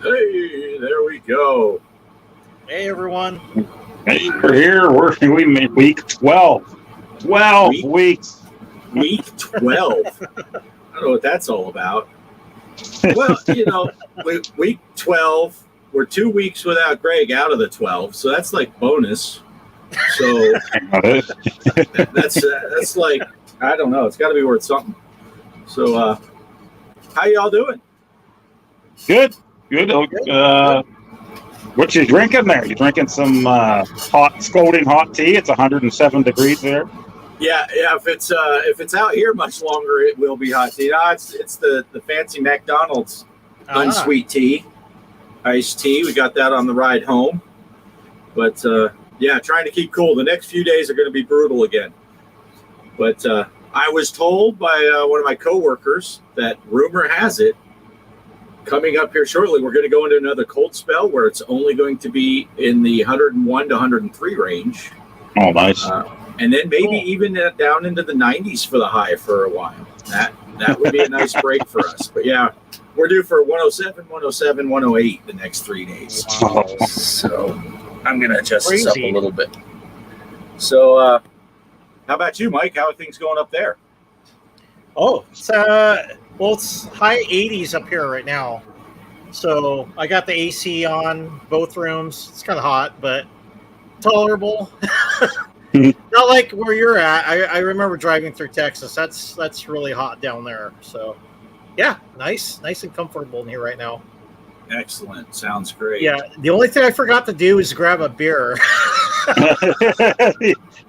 Hey, there we go. Hey everyone. Hey, we're here. We made week 12. 12 Week weeks. week 12. I don't know what that's all about. Well, week 12. We're 2 weeks without Greg out of the 12, so that's like bonus. So that's like I don't know. It's got to be worth something. So, how y'all doing? Good. What you drinking there? You drinking some scalding hot tea? It's 107 degrees there. Yeah. If it's out here much longer, it will be hot tea. No, it's the fancy McDonald's unsweet tea, iced tea. We got that on the ride home. But yeah, trying to keep cool. The next few days are going to be brutal again. But I was told by one of my coworkers that rumor has it, coming up here shortly, we're going to go into another cold spell where it's only going to be in the 101 to 103 range. Oh, nice. And then maybe even down into the 90s for the high for a while. That would be a nice break for us. But yeah, we're due for 107, 107, 108 the next 3 days. Wow. So I'm going to adjust Crazy. this up a little bit. So how about you, Mike? How are things going up there? Oh, it's high 80s up here right now. So I got the AC on both rooms. It's kind of hot, but tolerable. Not like where you're at. I remember driving through Texas. That's really hot down there. So yeah, nice and comfortable in here right now. Excellent. Sounds great. Yeah, the only thing I forgot to do is grab a beer.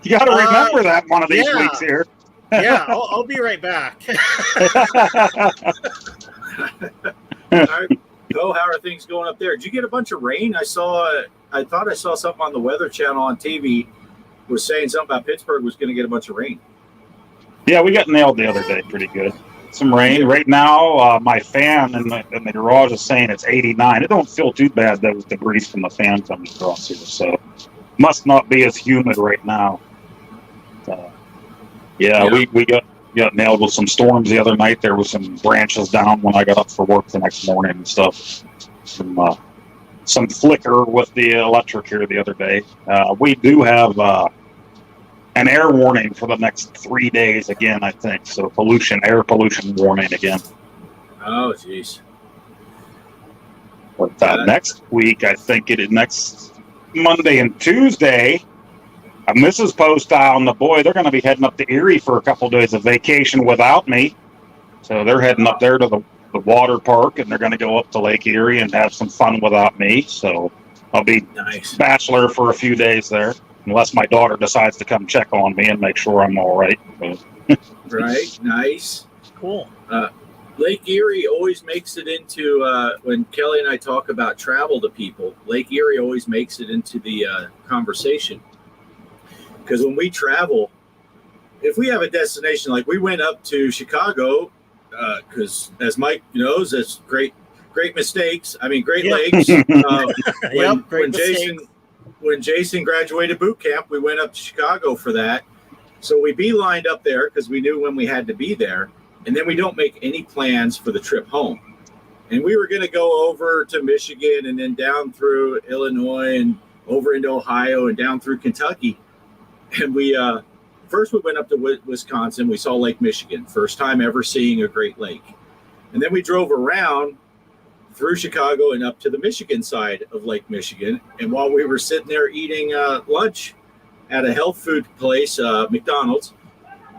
You got to remember that one of these yeah. weeks here. Yeah, I'll be right back. All right. So how are things going up there? Did you get a bunch of rain? I thought I saw something on the Weather Channel on TV was saying something about Pittsburgh was going to get a bunch of rain. Yeah, we got nailed the other day pretty good. Some rain. Right now, my fan in the garage is saying it's 89. It don't feel too bad though with the breeze from the fan coming across here, so must not be as humid right now. Yeah, we got nailed with some storms the other night. There was some branches down when I got up for work the next morning and stuff. Some flicker with the electric here the other day. We do have an air warning for the next 3 days again, I think. So air pollution warning again. Oh, jeez. But next week, I think next Monday and Tuesday, Mrs. Postile and the boy, they're going to be heading up to Erie for a couple days of vacation without me. So they're heading up there to the water park, and they're going to go up to Lake Erie and have some fun without me. So I'll be bachelor for a few days there, unless my daughter decides to come check on me and make sure I'm all right. Right, nice. Cool. Lake Erie always makes it into, when Kelly and I talk about travel to people, Lake Erie always makes it into the conversation. Because when we travel, if we have a destination, like we went up to Chicago, because as Mike knows, it's great mistakes. I mean, Great Lakes. When Jason graduated boot camp, we went up to Chicago for that. So we beelined up there because we knew when we had to be there. And then we don't make any plans for the trip home. And we were going to go over to Michigan and then down through Illinois and over into Ohio and down through Kentucky. And we first we went up to Wisconsin. We saw Lake Michigan, first time ever seeing a Great Lake. And then we drove around through Chicago and up to the Michigan side of Lake Michigan. And while we were sitting there eating lunch at a health food place, McDonald's,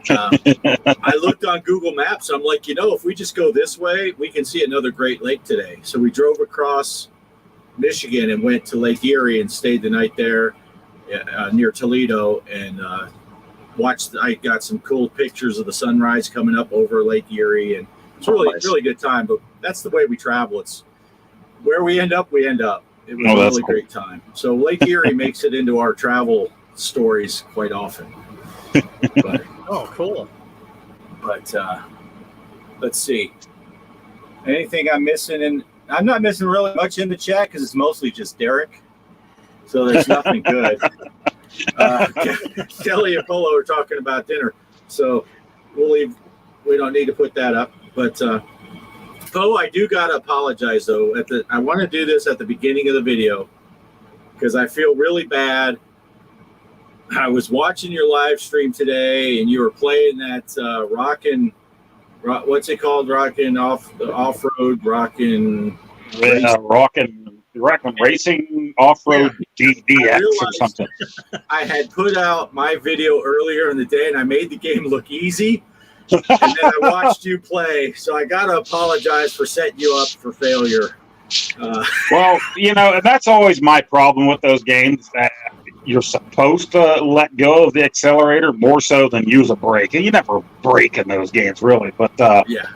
I looked on Google Maps. I'm like, if we just go this way, we can see another Great Lake today. So we drove across Michigan and went to Lake Erie and stayed the night there near Toledo and watched. I got some cool pictures of the sunrise coming up over Lake Erie, and it's really good time. But that's the way we travel. It's where we end up. It was a really great time. So Lake Erie makes it into our travel stories quite often. But, cool. But let's see. Anything I'm missing? And I'm not missing really much in the chat because it's mostly just Derek. So there's nothing good. Kelly and Polo are talking about dinner. So we'll leave. We don't need to put that up. But Poe, I do gotta apologize though. I want to do this at the beginning of the video because I feel really bad. I was watching your live stream today, and you were playing that what's it called? Rockin' off road, rockin' racing off-road DX or something. I had put out my video earlier in the day, and I made the game look easy. And then I watched you play, so I gotta apologize for setting you up for failure. Well, and that's always my problem with those games. You're supposed to let go of the accelerator more so than use a brake, and you never brake in those games, really. But yeah,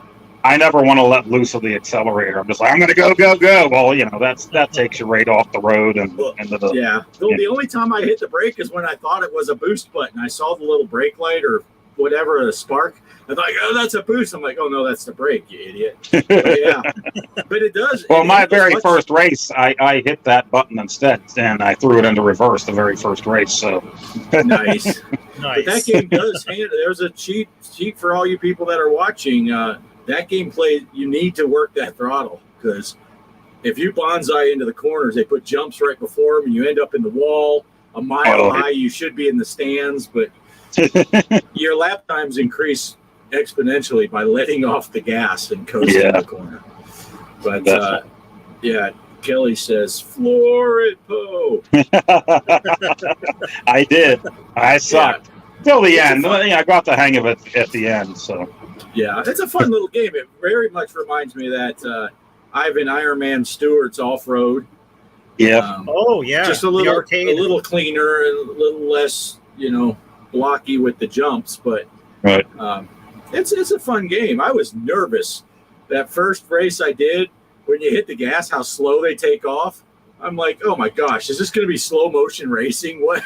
I never want to let loose of the accelerator. I'm just like, I'm going to go, go, go. Well, that takes you right off the road and into the. Yeah. Well, the only time I hit the brake is when I thought it was a boost button. I saw the little brake light or whatever, a spark. I thought, oh, that's a boost. I'm like, oh no, that's the brake, you idiot. But yeah, but it does. Well, my very first race, I hit that button instead, and I threw it into reverse the very first race. So nice. But that game does. There's a cheat for all you people that are watching. That game you need to work that throttle because if you bonsai into the corners, they put jumps right before them, and you end up in the wall a mile high. You should be in the stands, but your lap times increase exponentially by letting off the gas and coasting the corner. But yeah, Kelly says, floor it, Poe. I did. I sucked. Till the end. I got the hang of it at the end. So yeah, it's a fun little game. It very much reminds me of that Ivan Ironman Stewart's off-road. Yeah. Just a little cleaner and a little less, blocky with the jumps, but right. It's a fun game. I was nervous that first race I did when you hit the gas, how slow they take off. I'm like, oh my gosh, is this going to be slow motion racing? What?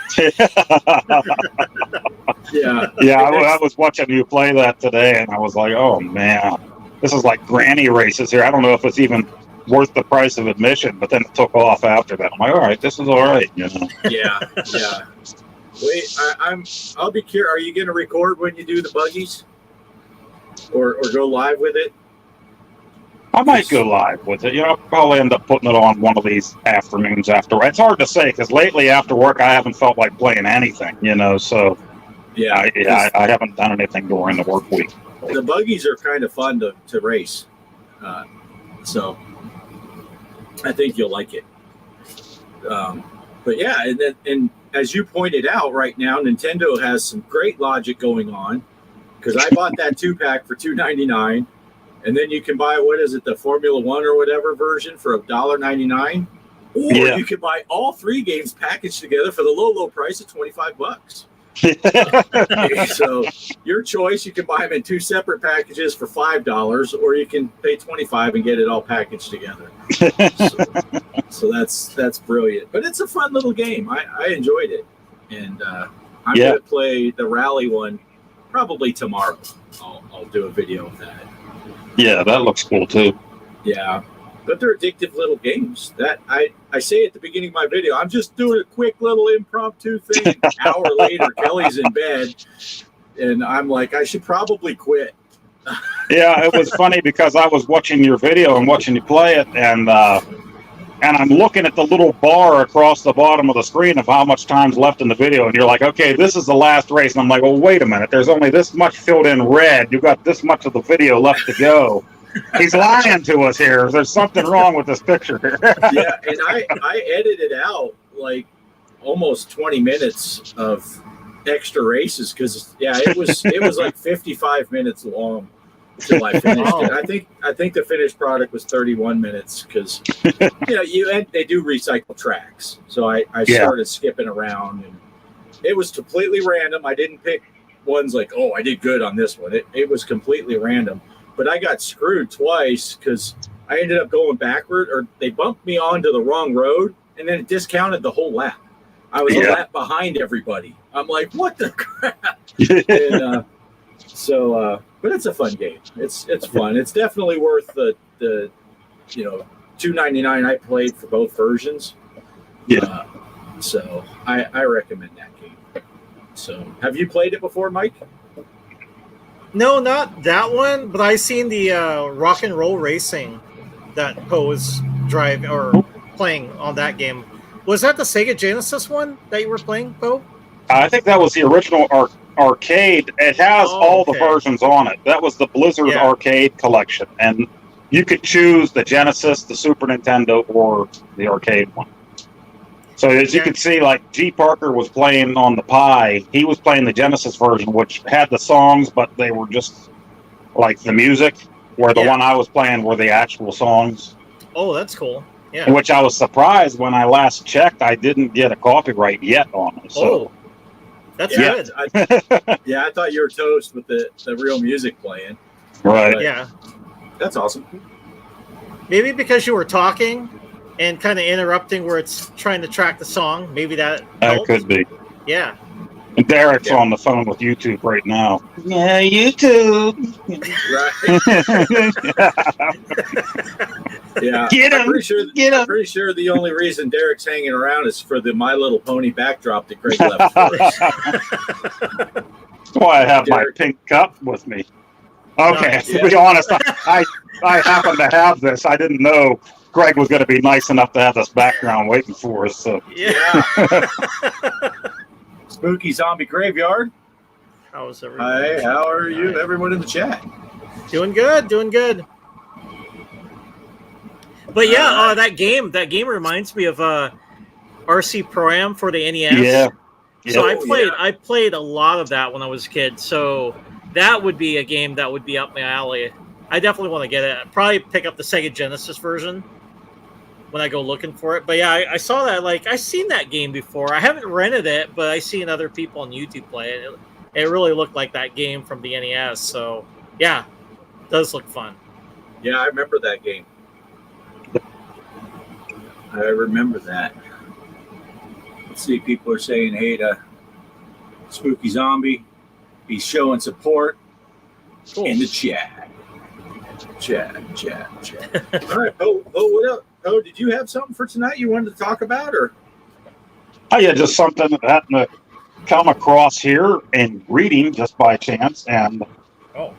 Yeah. Yeah, I was watching you play that today, and I was like, oh man, this is like granny races here. I don't know if it's even worth the price of admission, but then it took off after that. I'm like, all right, this is all right. Yeah. Wait, I'll be curious. Are you going to record when you do the buggies? Or go live with it? I might go live with it. I'll probably end up putting it on one of these afternoons after. It's hard to say because lately after work I haven't felt like playing anything. So I haven't done anything during the work week. The buggies are kind of fun to race, so I think you'll like it. But yeah, and as you pointed out, right now Nintendo has some great logic going on. Because I bought that 2-pack for $2.99, and then you can buy the Formula One or whatever version for $1.99, or you can buy all 3 games packaged together for the low price of $25. So your choice. You can buy them in 2 separate packages for $5, or you can pay $25 and get it all packaged together. So that's brilliant. But it's a fun little game. I enjoyed it, and I'm going to play the rally one. Probably tomorrow. I'll do a video of that. Yeah, that looks cool too. Yeah, but they're addictive little games. That I say at the beginning of my video, I'm just doing a quick little impromptu thing. An hour later, Kelly's in bed, and I'm like, I should probably quit. Yeah, it was funny because I was watching your video and watching you play it, and I'm looking at the little bar across the bottom of the screen of how much time's left in the video, and you're like, okay, this is the last race. And I'm like, well, wait a minute. There's only this much filled in red. You've got this much of the video left to go. He's lying to us here. There's something wrong with this picture here. Yeah, and I edited out like almost 20 minutes of extra races because, it was like 55 minutes long. Until I finished it. I think the finished product was 31 minutes because they do recycle tracks. So I started skipping around, and it was completely random. I didn't pick ones like, oh, I did good on this one. It was completely random. But I got screwed twice because I ended up going backward, or they bumped me onto the wrong road, and then it discounted the whole lap. I was a lap behind everybody. I'm like, what the crap? And, but it's a fun game. It's fun. It's definitely worth the $2.99 I played for both versions. Yeah. So I recommend that game. So have you played it before, Mike? No, not that one, but I seen the rock and roll racing that Poe was driving or playing on that game. Was that the Sega Genesis one that you were playing, Poe? I think that was the original arcade. It has all the versions on it. That was the Blizzard Arcade Collection, and you could choose the Genesis, the Super Nintendo, or the arcade one. So as you could see, like G. Parker was playing on the Pi. He was playing the Genesis version, which had the songs, but they were just like the music. Where the one I was playing were the actual songs. Oh, that's cool. Yeah. Which I was surprised when I last checked. I didn't get a copyright yet on it. So. Oh, that's good. I thought you were toast with the real music playing. Right. But yeah. That's awesome. Maybe because you were talking and kind of interrupting where it's trying to track the song. Maybe that helped. Could be. Yeah. And Derek's on the phone with YouTube right now. Yeah, YouTube. Right. Yeah. Get him. I'm pretty sure the only reason Derek's hanging around is for the My Little Pony backdrop that Greg left for us. That's why I have my pink cup with me. Okay, to be honest, I happen to have this. I didn't know Greg was going to be nice enough to have this background waiting for us. So. Yeah. Spooky Zombie Graveyard. How's everyone? Hi, how are you? Everyone in the chat. Doing good, doing good. But yeah, that game reminds me of RC Pro-Am for the NES. Yeah. So I played a lot of that when I was a kid. So that would be a game that would be up my alley. I definitely want to get it. I'd probably pick up the Sega Genesis version when I go looking for it. But yeah, I saw that. Like, I've seen that game before. I haven't rented it, but I've seen other people on YouTube play it. It really looked like that game from the NES. So yeah, it does look fun. Yeah, I remember that game. I remember that. Let's see, people are saying hey to Spooky Zombie. He's showing support in the chat. Chat. All right, what up? Oh, did you have something for tonight you wanted to talk about, or? Oh yeah, just something that happened to come across here in reading just by chance. And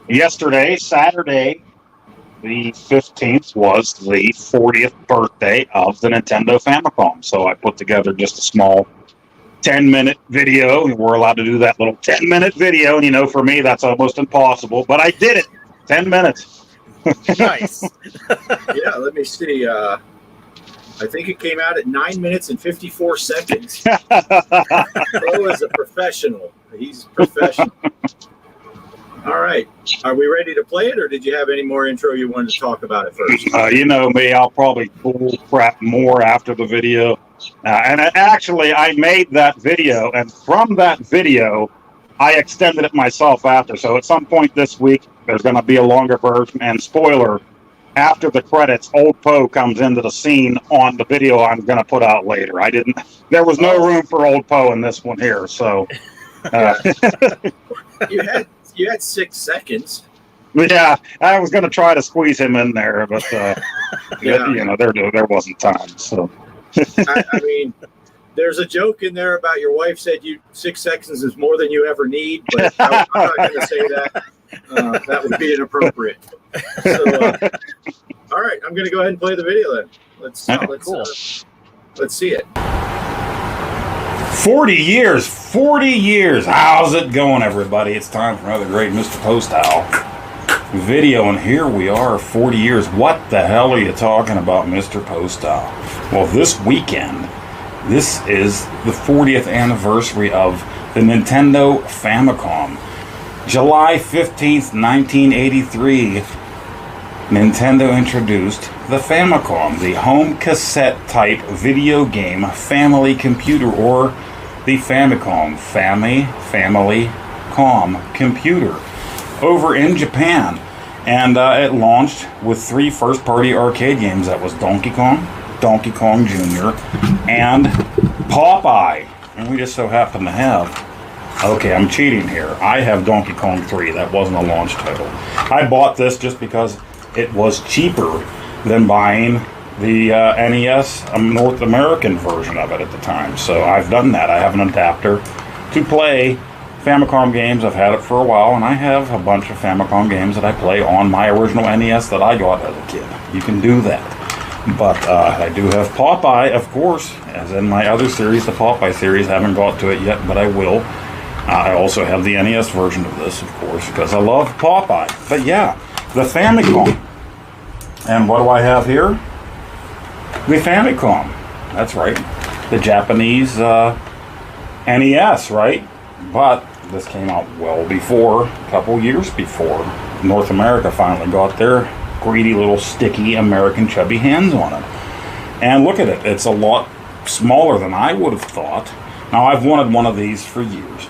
yesterday, Saturday, the 15th, was the 40th birthday of the Nintendo Famicom. So I put together just a small 10-minute video. We're allowed to do that little 10-minute video. And, for me, that's almost impossible. But I did it. 10 minutes. Nice. Yeah, let me see. I think it came out at 9 minutes and 54 seconds. Bo is a professional. He's professional. All right. Are we ready to play it, or did you have any more intro you wanted to talk about it first? You know me. I'll probably bull crap more after the video. And I made that video, and from that video, I extended it myself after. So at some point this week, there's going to be a longer version. And spoiler, after the credits, Old Poe comes into the scene on the video I'm going to put out later. There was no room for Old Poe in this one here. So you had 6 seconds. Yeah, I was going to try to squeeze him in there, but there wasn't time. So I mean, there's a joke in there about your wife said 6 seconds is more than you ever need, but I'm not going to say that. That would be inappropriate. So, all right, I'm going to go ahead and play the video then. Let's see it. 40 years. How's it going, everybody? It's time for another great Mr. Postile video, and here we are, 40 years. What the hell are you talking about, Mr. Postile? Well, this weekend, this is the 40th anniversary of the Nintendo Famicom. July 15th, 1983, Nintendo introduced the Famicom, the home cassette-type video game family computer, or the Famicom, Family Com computer, over in Japan. And it launched with 3 first-party arcade games. That was Donkey Kong Jr., and Popeye. And we just so happen to have... Okay, I'm cheating here. I have Donkey Kong 3. That wasn't a launch title. I bought this just because it was cheaper than buying the NES North American version of it at the time. So I've done that. I have an adapter to play Famicom games. I've had it for a while, and I have a bunch of Famicom games that I play on my original NES that I got as a kid. You can do that. But I do have Popeye, of course, as in my other series, the Popeye series. Haven't got to it yet, but I will. I also have the NES version of this, of course, because I love Popeye. But yeah, the Famicom. And what do I have here? The Famicom. That's right. The Japanese NES, right? But this came out well before, a couple years before North America finally got their greedy little sticky American chubby hands on it. And look at it. It's a lot smaller than I would have thought. Now, I've wanted one of these for years.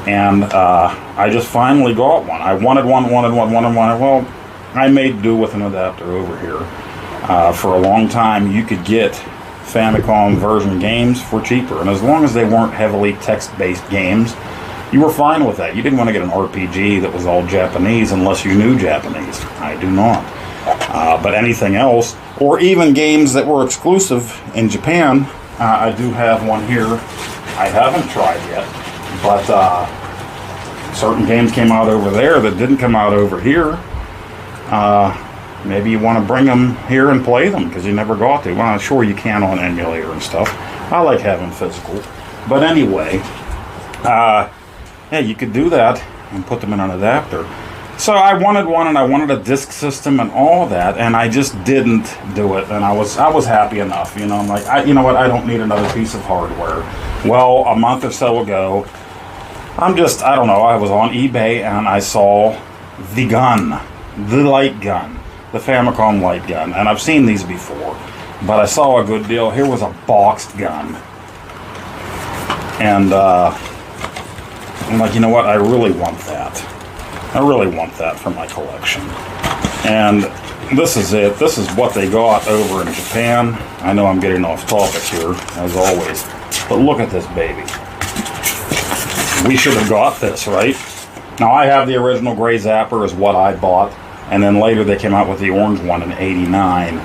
And I just finally got one. I wanted one. Well, I made do with an adapter over here. For a long time, you could get Famicom version games for cheaper. And as long as they weren't heavily text-based games, you were fine with that. You didn't want to get an RPG that was all Japanese unless you knew Japanese. I do not. But anything else, or even games that were exclusive in Japan, I do have one here. I haven't tried yet, but certain games came out over there that didn't come out over here. Maybe you want to bring them here and play them because you never got to. Well, sure you can on emulator and stuff. I like having physical. But anyway, yeah, you could do that and put them in an adapter. So I wanted one, and I wanted a disk system and all that, and I just didn't do it. And I was happy enough, you know. I'm like, you know what? I don't need another piece of hardware. Well, a month or so ago, I don't know. I was on eBay and I saw the gun, the light gun, the Famicom light gun, and I've seen these before, but I saw a good deal. Here was a boxed gun, and I'm like, you know what? I really want that. I really want that for my collection. And this is it. This is what they got over in Japan. I know I'm getting off topic here, as always, but look at this baby. We should have got this, right? Now, I have the original gray Zapper is what I bought, and then later they came out with the orange one in '89,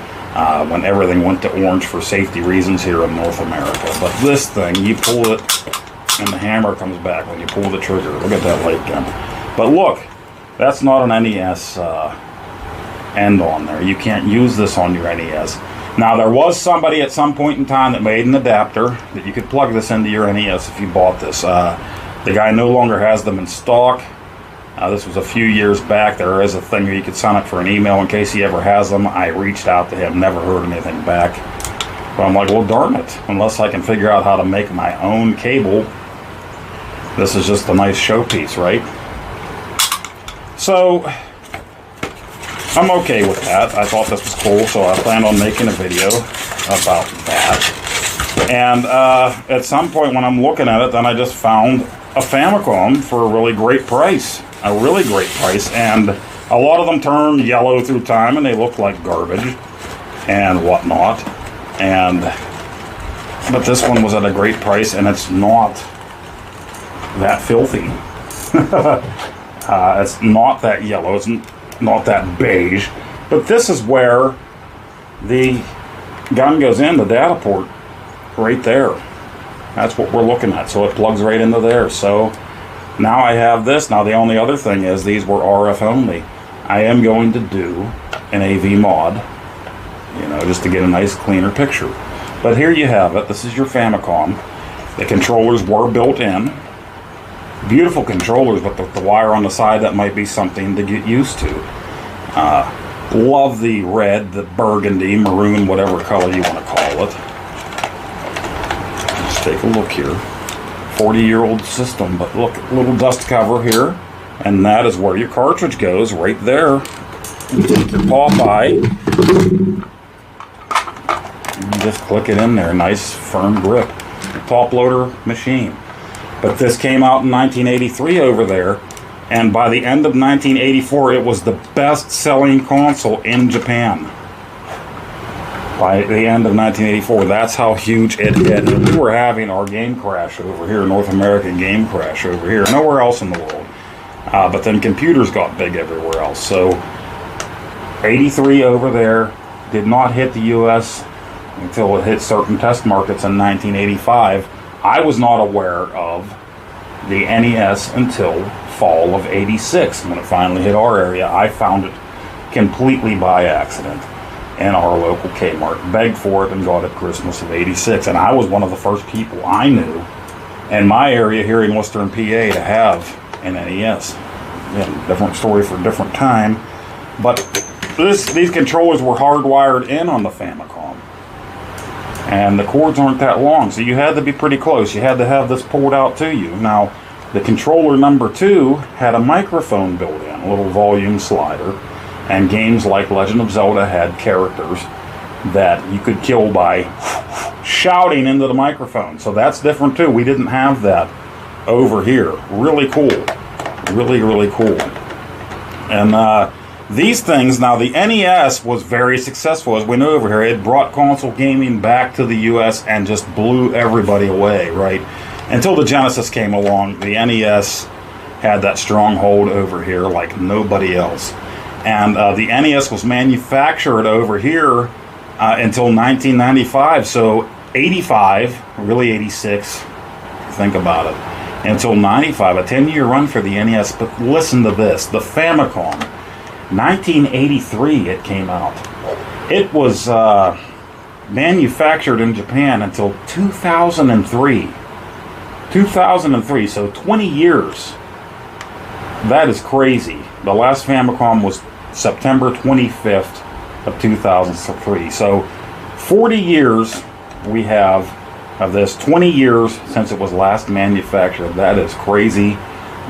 when everything went to orange for safety reasons here in North America. But this thing, you pull it, and the hammer comes back when you pull the trigger. Look at that light gun. But look, that's not an NES end on there. You can't use this on your NES. Now, there was somebody at some point in time that made an adapter that you could plug this into your NES if you bought this. The guy no longer has them in stock. This was a few years back. There is a thing where you could sign up for an email in case he ever has them. I reached out to him, never heard anything back. But I'm like, well, darn it. Unless I can figure out how to make my own cable, this is just a nice showpiece, right? So, I'm okay with that. I thought this was cool, so I planned on making a video about that. And at some point when I'm looking at it, then I just found a Famicom for a really great price. A really great price. And a lot of them turn yellow through time, and they look like garbage and whatnot. But this one was at a great price, and it's not that filthy. It's not that yellow. It's not that beige. But this is where the gun goes in, the data port, right there. That's what we're looking at. So it plugs right into there. So now I have this. Now the only other thing is these were RF only. I am going to do an AV mod, you know, just to get a nice cleaner picture. But here you have it. This is your Famicom. The controllers were built in. Beautiful controllers, but the wire on the side, that might be something to get used to. Love the red, the burgundy, maroon, whatever color you want to call it. Let's take a look here. 40-year-old system, but look, little dust cover here, and that is where your cartridge goes, right there. You take your Popeye, and just click it in there. Nice, firm grip. Top loader machine. But this came out in 1983 over there, and by the end of 1984, it was the best-selling console in Japan. By the end of 1984, that's how huge it hit. And we were having our game crash over here, North American game crash over here, nowhere else in the world. But then computers got big everywhere else. So, 83 over there, did not hit the U.S. until it hit certain test markets in 1985. I was not aware of the NES until fall of '86. When it finally hit our area, I found it completely by accident in our local Kmart, begged for it, and got it Christmas of '86. And I was one of the first people I knew in my area here in Western PA to have an NES. Again, different story for a different time, but these controllers were hardwired in on the Famicom, and the cords aren't that long, so you had to be pretty close. You had to have this pulled out to you. Now, the controller number 2 had a microphone built in, a little volume slider, and games like Legend of Zelda had characters that you could kill by shouting into the microphone. So that's different too. We didn't have that over here. Really cool. Really, really cool. And these things, now the NES was very successful, as we know over here. It brought console gaming back to the US and just blew everybody away, right? Until the Genesis came along, the NES had that stronghold over here like nobody else. And the NES was manufactured over here until 1995. So 85, really 86, think about it, until 95, a 10-year run for the NES. But listen to this, the Famicom, 1983 it came out. It was manufactured in Japan until 2003. 2003, so 20 years. That is crazy. The last Famicom was September 25th of 2003. So 40 years we have of this, 20 years since it was last manufactured. That is crazy.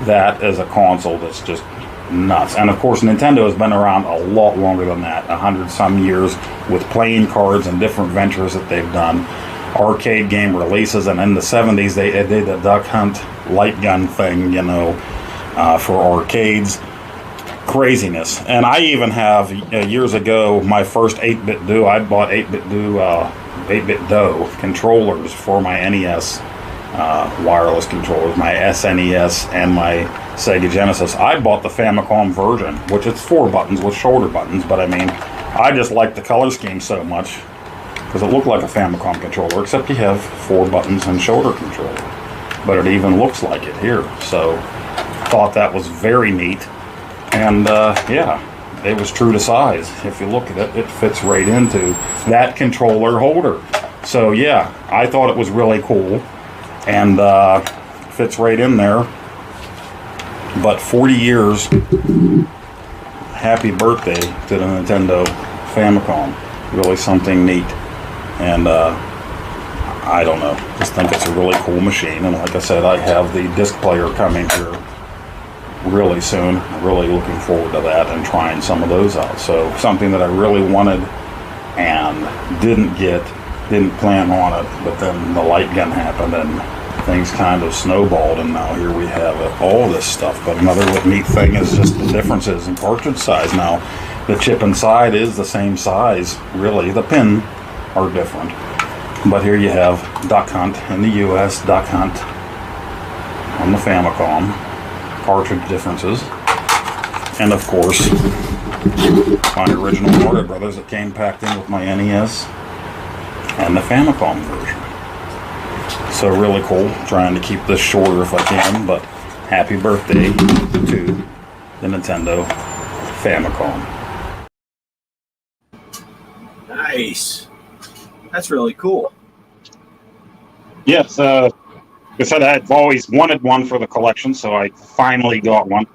That is a console that's just nuts. And of course, Nintendo has been around a lot longer than that, 100 some years, with playing cards and different ventures that they've done, arcade game releases. And in the 70s they did the Duck Hunt light gun thing, you know, for arcades. Craziness. And I even have, years ago, my first 8-bit Do, I bought 8-bit Do controllers for my NES, wireless controllers, my SNES and my Sega Genesis. I bought the Famicom version, which is 4 buttons with shoulder buttons, but I mean, I just liked the color scheme so much because it looked like a Famicom controller, except you have 4 buttons and shoulder control. But it even looks like it here. So, thought that was very neat. And yeah, it was true to size. If you look at it, it fits right into that controller holder. So yeah, I thought it was really cool, and fits right in there. But 40 years, happy birthday to the Nintendo Famicom. Really something neat. And I don't know, just think it's a really cool machine. And like I said, I have the disc player coming here really soon. I'm really looking forward to that and trying some of those out. So something that I really wanted and didn't plan on it, but then the light gun happened and things kind of snowballed, and now here we have all this stuff. But another neat thing is just the differences in cartridge size. Now the chip inside is the same size, really. The pin are different, but here you have Duck Hunt in the US, Duck Hunt on the Famicom, cartridge differences, and of course my original Mario Brothers that came packed in with my NES and the Famicom version. So really cool. Trying to keep this shorter if I can, but happy birthday to the Nintendo Famicom. Nice. That's really cool. Yes, like I said, I've always wanted one for the collection, so I finally got one.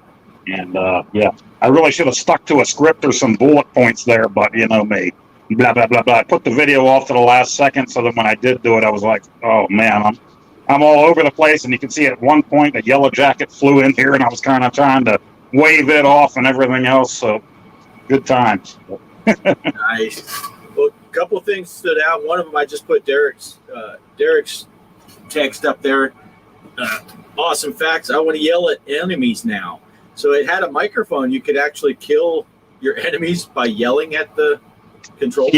And yeah, I really should have stuck to a script or some bullet points there, but you know me, blah blah blah blah. I put the video off to the last second, so that when I did do it, I was like, oh man, I'm all over the place. And you can see at one point a yellow jacket flew in here, and I was kind of trying to wave it off and everything else. So good times. Nice. Well, a couple of things stood out. One of them, I just put Derek's text up there. Awesome facts. I want to yell at enemies now. So it had a microphone. You could actually kill your enemies by yelling at the controller.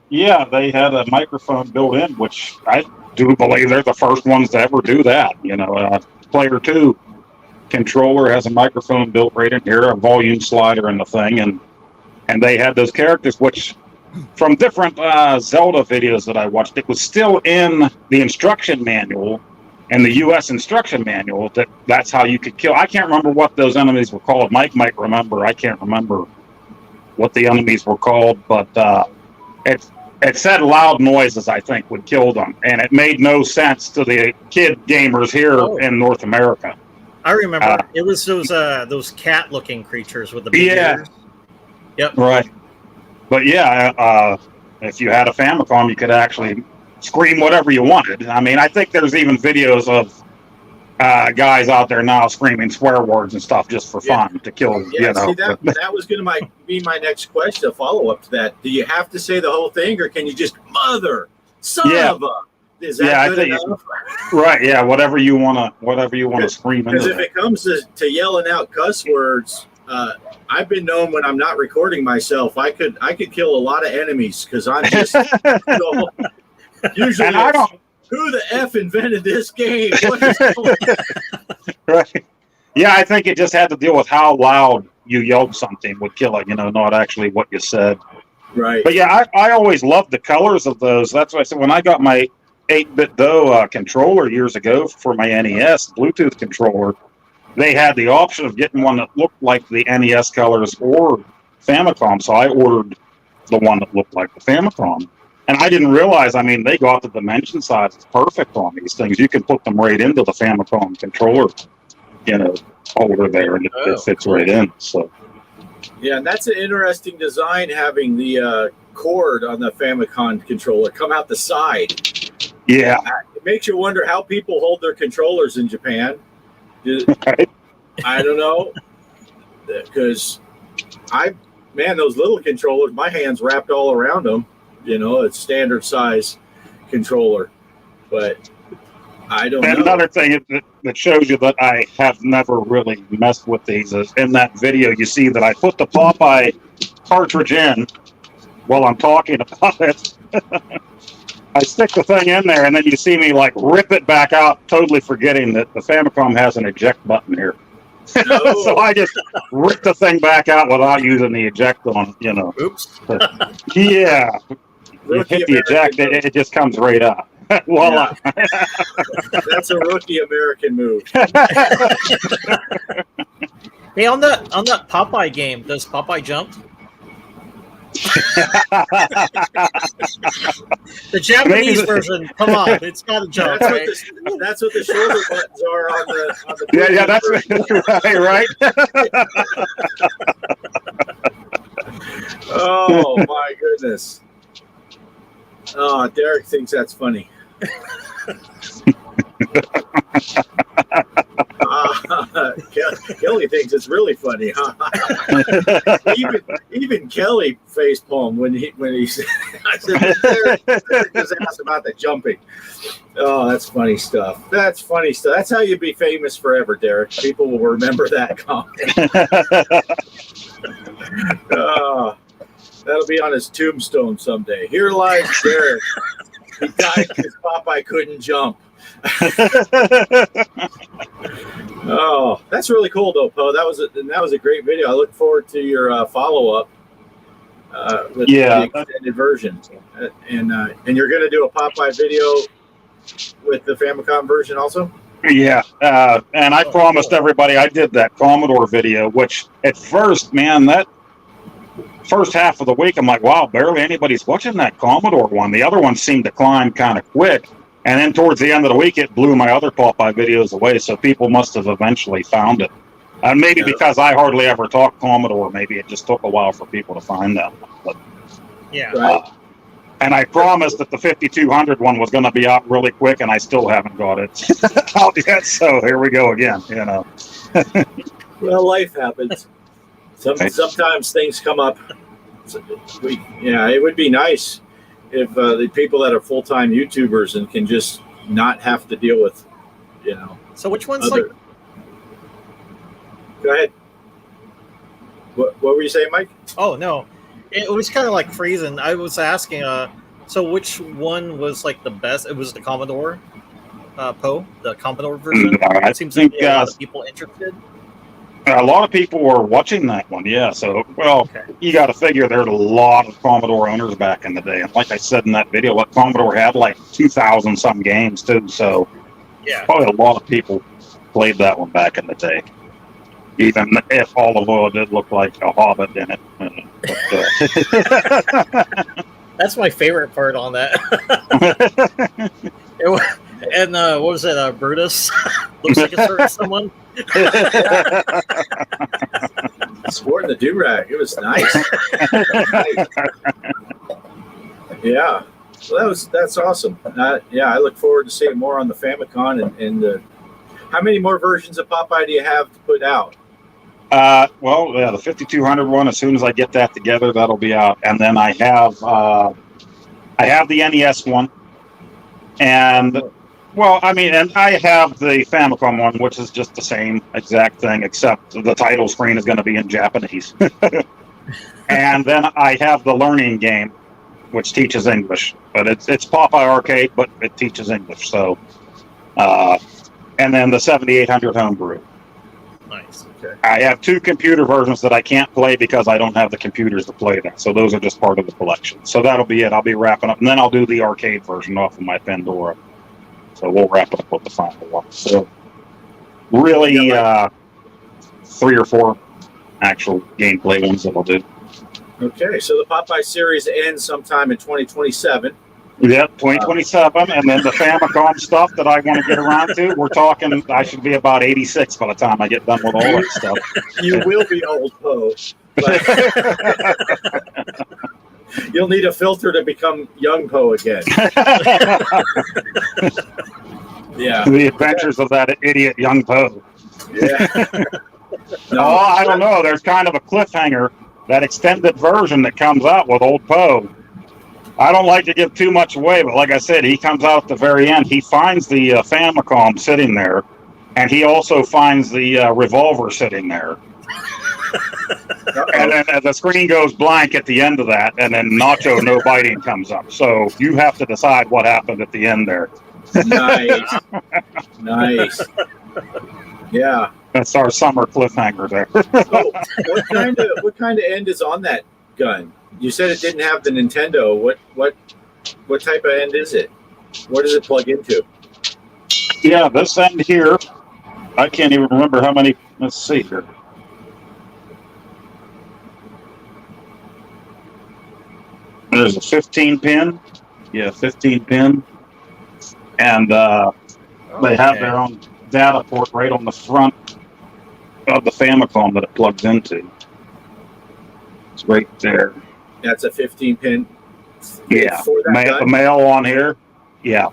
Yeah, they had a microphone built in, which I do believe they're the first ones to ever do that. You know, Player 2 controller has a microphone built right in here, a volume slider in the thing, and they had those characters, which from different Zelda videos that I watched, it was still in the instruction manual in the U.S. instruction manual that's how you could kill. I can't remember what those enemies were called. Mike might remember. I can't remember what the enemies were called, but it said loud noises, I think, would kill them, and it made no sense to the kid gamers here in North America. I remember it was those cat-looking creatures with the big ears. Yep. Right. But yeah, if you had a Famicom, you could actually scream whatever you wanted. I mean, I think there's even videos of guys out there now screaming swear words and stuff just for fun to kill. Yeah, see, that was going to be my next question, a follow-up to that. Do you have to say the whole thing, or can you just mother, son of a? Is that good enough? Right, yeah, whatever you want to scream. Because if it comes to yelling out cuss words, I've been known when I'm not recording myself, I could kill a lot of enemies because I'm just usually. And I don't. Who the F invented this game? What is going on? Right. Yeah, I think it just had to deal with how loud you yelled something would kill it, not actually what you said. Right. But yeah, I always loved the colors of those. That's why I said when I got my 8-bit DOE controller years ago for my NES Bluetooth controller, they had the option of getting one that looked like the NES colors or Famicom. So I ordered the one that looked like the Famicom. And I didn't realize, I mean, they got the dimension size perfect on these things. You can put them right into the Famicom controller, holder there, and it fits right in. So, yeah, and that's an interesting design, having the cord on the Famicom controller come out the side. Yeah. It makes you wonder how people hold their controllers in Japan. Right. I don't know. Because those little controllers, my hands wrapped all around them. It's standard size controller, but I don't know. Another thing that shows you that I have never really messed with these is in that video you see that I put the Popeye cartridge in while I'm talking about it. I stick the thing in there and then you see me like rip it back out, totally forgetting that the Famicom has an eject button here. No. So I just ripped the thing back out without using the eject on, Oops. Yeah. You hit the eject, it just comes right up. Voila. Yeah. That's a rookie American move. Hey, on that Popeye game, does Popeye jump? The Japanese version, come on, it's got to jump. That's what the shoulder buttons are on the yeah, that's right. Oh my goodness. Oh, Derek thinks that's funny. Kelly thinks it's really funny. even Kelly facepalmed when he said, I said, just asked about the jumping. Oh, that's funny stuff. That's how you be famous forever, Derek. People will remember that comment. That'll be on his tombstone someday. Here lies Derek. He died because Popeye couldn't jump. Oh, that's really cool, though, Poe. That was a great video. I look forward to your follow-up with the extended version. And you're going to do a Popeye video with the Famicom version also? Yeah, and I promised everybody I did that Commodore video, which at first, man, that first half of the week, I'm like, wow, barely anybody's watching that Commodore one. The other ones seemed to climb kind of quick. And then towards the end of the week, it blew my other Popeye videos away. So people must have eventually found it. And maybe because I hardly ever talk Commodore, maybe it just took a while for people to find that one. But, yeah. Right. And I promised that the 5200 one was going to be out really quick, and I still haven't got it out yet. So here we go again, Well, life happens. Sometimes things come up. It would be nice if the people that are full-time YouTubers and can just not have to deal with, So which one's Go ahead. What were you saying, Mike? Oh no, it was kind of like freezing. I was asking. So which one was like the best? It was the Commodore, Poe, the Commodore version. It seems like a lot of people interested. A lot of people were watching that one, yeah. So, You got to figure there are a lot of Commodore owners back in the day. And like I said in that video, Commodore had like 2,000 some games too. So Yeah. Probably a lot of people played that one back in the day. Even if Olive Oil did look like a hobbit in it. That's my favorite part on that. And what was it? Brutus looks like it's hurting someone. Sporting the do-rag. It was nice. Nice. Yeah. So that's awesome. I look forward to seeing more on the Famicom and how many more versions of Popeye do you have to put out? The 5200 one. As soon as I get that together, that'll be out. And then I have the NES one, and and I have the Famicom one, which is just the same exact thing, except the title screen is going to be in Japanese. And then I have the learning game, which teaches English, but it's Popeye Arcade, but it teaches English. So, and then the 7800 homebrew. Nice. Okay. I have 2 computer versions that I can't play because I don't have the computers to play that. So those are just part of the collection. So that'll be it. I'll be wrapping up, and then I'll do the arcade version off of my Pandora. So we'll wrap it up with the final one. So really, 3 or 4 actual gameplay ones that I'll do. Okay, so the Popeye series ends sometime in 2027. Yep, 2027, and then the Famicom stuff that I want to get around to. We're talking, I should be about 86 by the time I get done with all that stuff. You will be old Poe. You'll need a filter to become young Poe again. Yeah. The adventures of that idiot young Poe. Yeah. I don't know. There's kind of a cliffhanger. That extended version that comes out with old Poe. I don't like to give too much away, but like I said, he comes out at the very end. He finds the Famicom sitting there, and he also finds the revolver sitting there. And then the screen goes blank at the end of that, and then Nacho No Biting comes up. So you have to decide what happened at the end there. Nice. Nice. Yeah. That's our summer cliffhanger there. So what kind of end is on that gun? You said it didn't have the Nintendo. What type of end is it? What does it plug into? Yeah, this end here, I can't even remember how many. Let's see here. There's a 15 pin. Yeah, 15 pin. And they have their own data port right on the front of the Famicom that it plugs into. It's right there. That's a 15 pin. Yeah, For that gun? the mail on here. Yeah,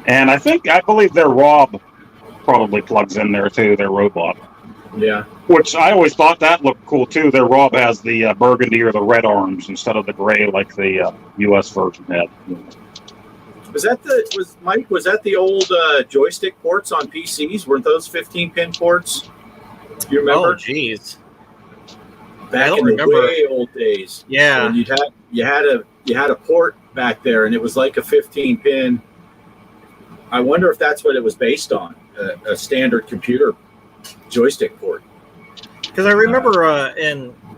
and I believe their Rob probably plugs in there too. Their robot. Yeah. Which I always thought that looked cool too. Their Rob has the burgundy or the red arms instead of the gray like the U.S. version had. Was that the old joystick ports on PCs? Weren't those 15 pin ports? Do you remember? Oh, jeez. Back I don't in the remember. way old days. Yeah. And you had a port back there, and it was like a 15 pin. I wonder if that's what it was based on, a standard computer joystick port. Because I remember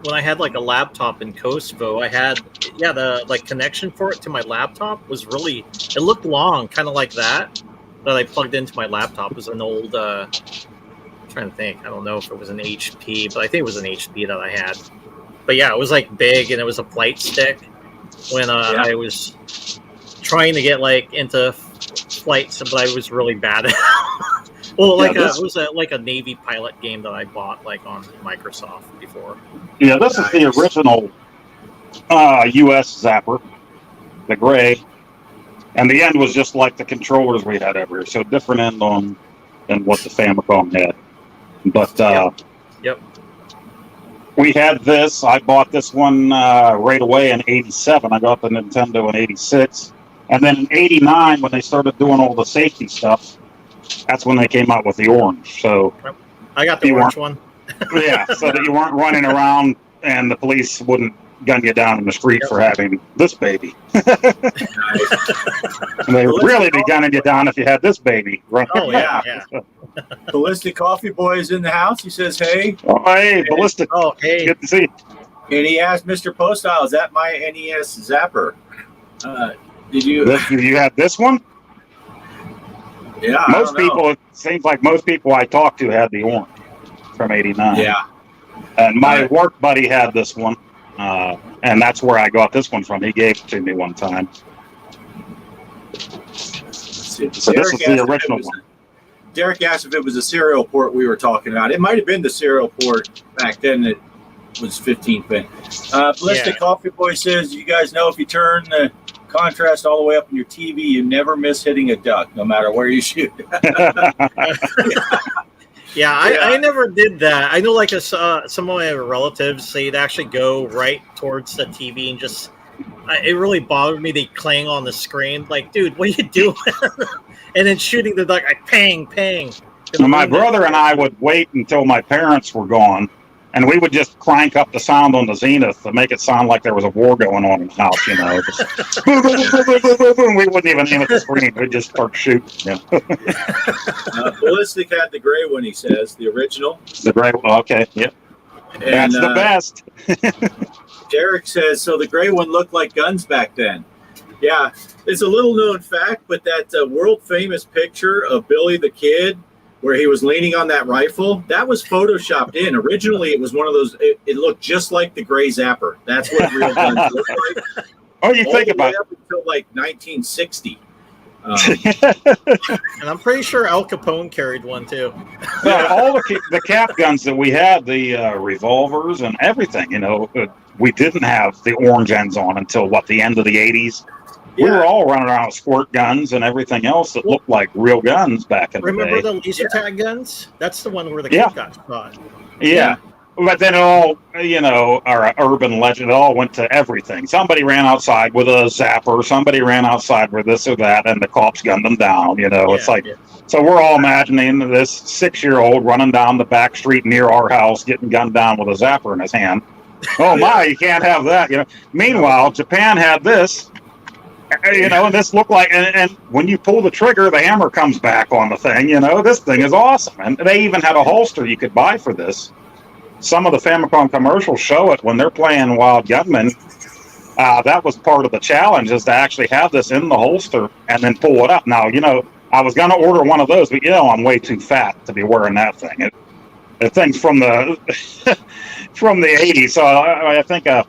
when I had like a laptop in Kosovo, I had the connection for it to my laptop was really, it looked long, kind of like that I plugged into my laptop. It was an old trying to think. I don't know if it was an HP, but I think it was an HP that I had. But yeah, it was like big, and it was a flight stick. When I was trying to get like into flights, but I was really bad at it. Well, it was like a Navy pilot game that I bought like on Microsoft before. Yeah, this is the original U.S. Zapper, the gray, and the end was just like the controllers we had everywhere, so different end than what the Famicom had. But Yep. We had this. I bought this one right away in '87. I got the Nintendo in '86, and then in '89 when they started doing all the safety stuff, that's when they came out with the orange. So I got the orange one. Yeah, so that you weren't running around and the police wouldn't gun you down in the street for having this baby. And they would really be gunning you down if you had this baby. Right? Oh yeah, yeah. Ballistic Coffee Boy is in the house. He says, "Hey." Oh, hey, Ballistic. Oh, hey. Good to see you. And he asked Mr. Postile, "Is that my NES Zapper? Did you?" You had this one? Yeah, I Most don't know. people, it seems like most people I talked to had the orange from '89. Yeah. And my work buddy had this one, and that's where I got this one from. He gave it to me one time. So this is the original one. Derek asked if it was a serial port we were talking about. It might have been the serial port back then that was 15 pin. Ballistic Coffee Boy says, you guys know if you turn the contrast all the way up in your TV, you never miss hitting a duck, no matter where you shoot. I never did that. I know, like some of my relatives, they'd actually go right towards the TV and just. It really bothered me. They clang on the screen, like, dude, what are you doing? And then shooting the duck, like, pang, pang. My brother and I would wait until my parents were gone, and we would just crank up the sound on the Zenith to make it sound like there was a war going on in the house, you know. Just, boom, boom, boom, boom, boom, boom, boom. We wouldn't even aim at the screen. We'd just start shooting. Yeah. Ballistic had the gray one, he says, the original. The gray one, okay, yep. And, that's the best. Derek says, so the gray one looked like guns back then. Yeah, it's a little known fact, but that world famous picture of Billy the Kid where he was leaning on that rifle, that was photoshopped in. Originally, it was one of those, it looked just like the gray zapper. That's what real guns look like. Oh, you think about it. Up until like 1960. And I'm pretty sure Al Capone carried one too. Well, all the cap guns that we had, the revolvers and everything, you know, we didn't have the orange ends on until the end of the 80s. We were all running around with squirt guns and everything else that looked like real guns back in the day. Remember the laser tag guns? That's the one where the kid got shot. Yeah. But then it all, you know, our urban legend, it all went to everything. Somebody ran outside with a zapper, somebody ran outside with this or that, and the cops gunned them down, you know. It's like, so we're all imagining this 6-year-old running down the back street near our house, getting gunned down with a zapper in his hand. Oh my, you can't have that, you know. Meanwhile, Japan had this, you know, and this looked like, and when you pull the trigger, the hammer comes back on the thing, you know. This thing is awesome. And they even had a holster you could buy for this. Some of the Famicom commercials show it when they're playing Wild Gunman. That was part of the challenge, is to actually have this in the holster and then pull it up. Now, you know, I was going to order one of those, but, you know, I'm way too fat to be wearing that thing. The thing's from the from the 80s, so I think a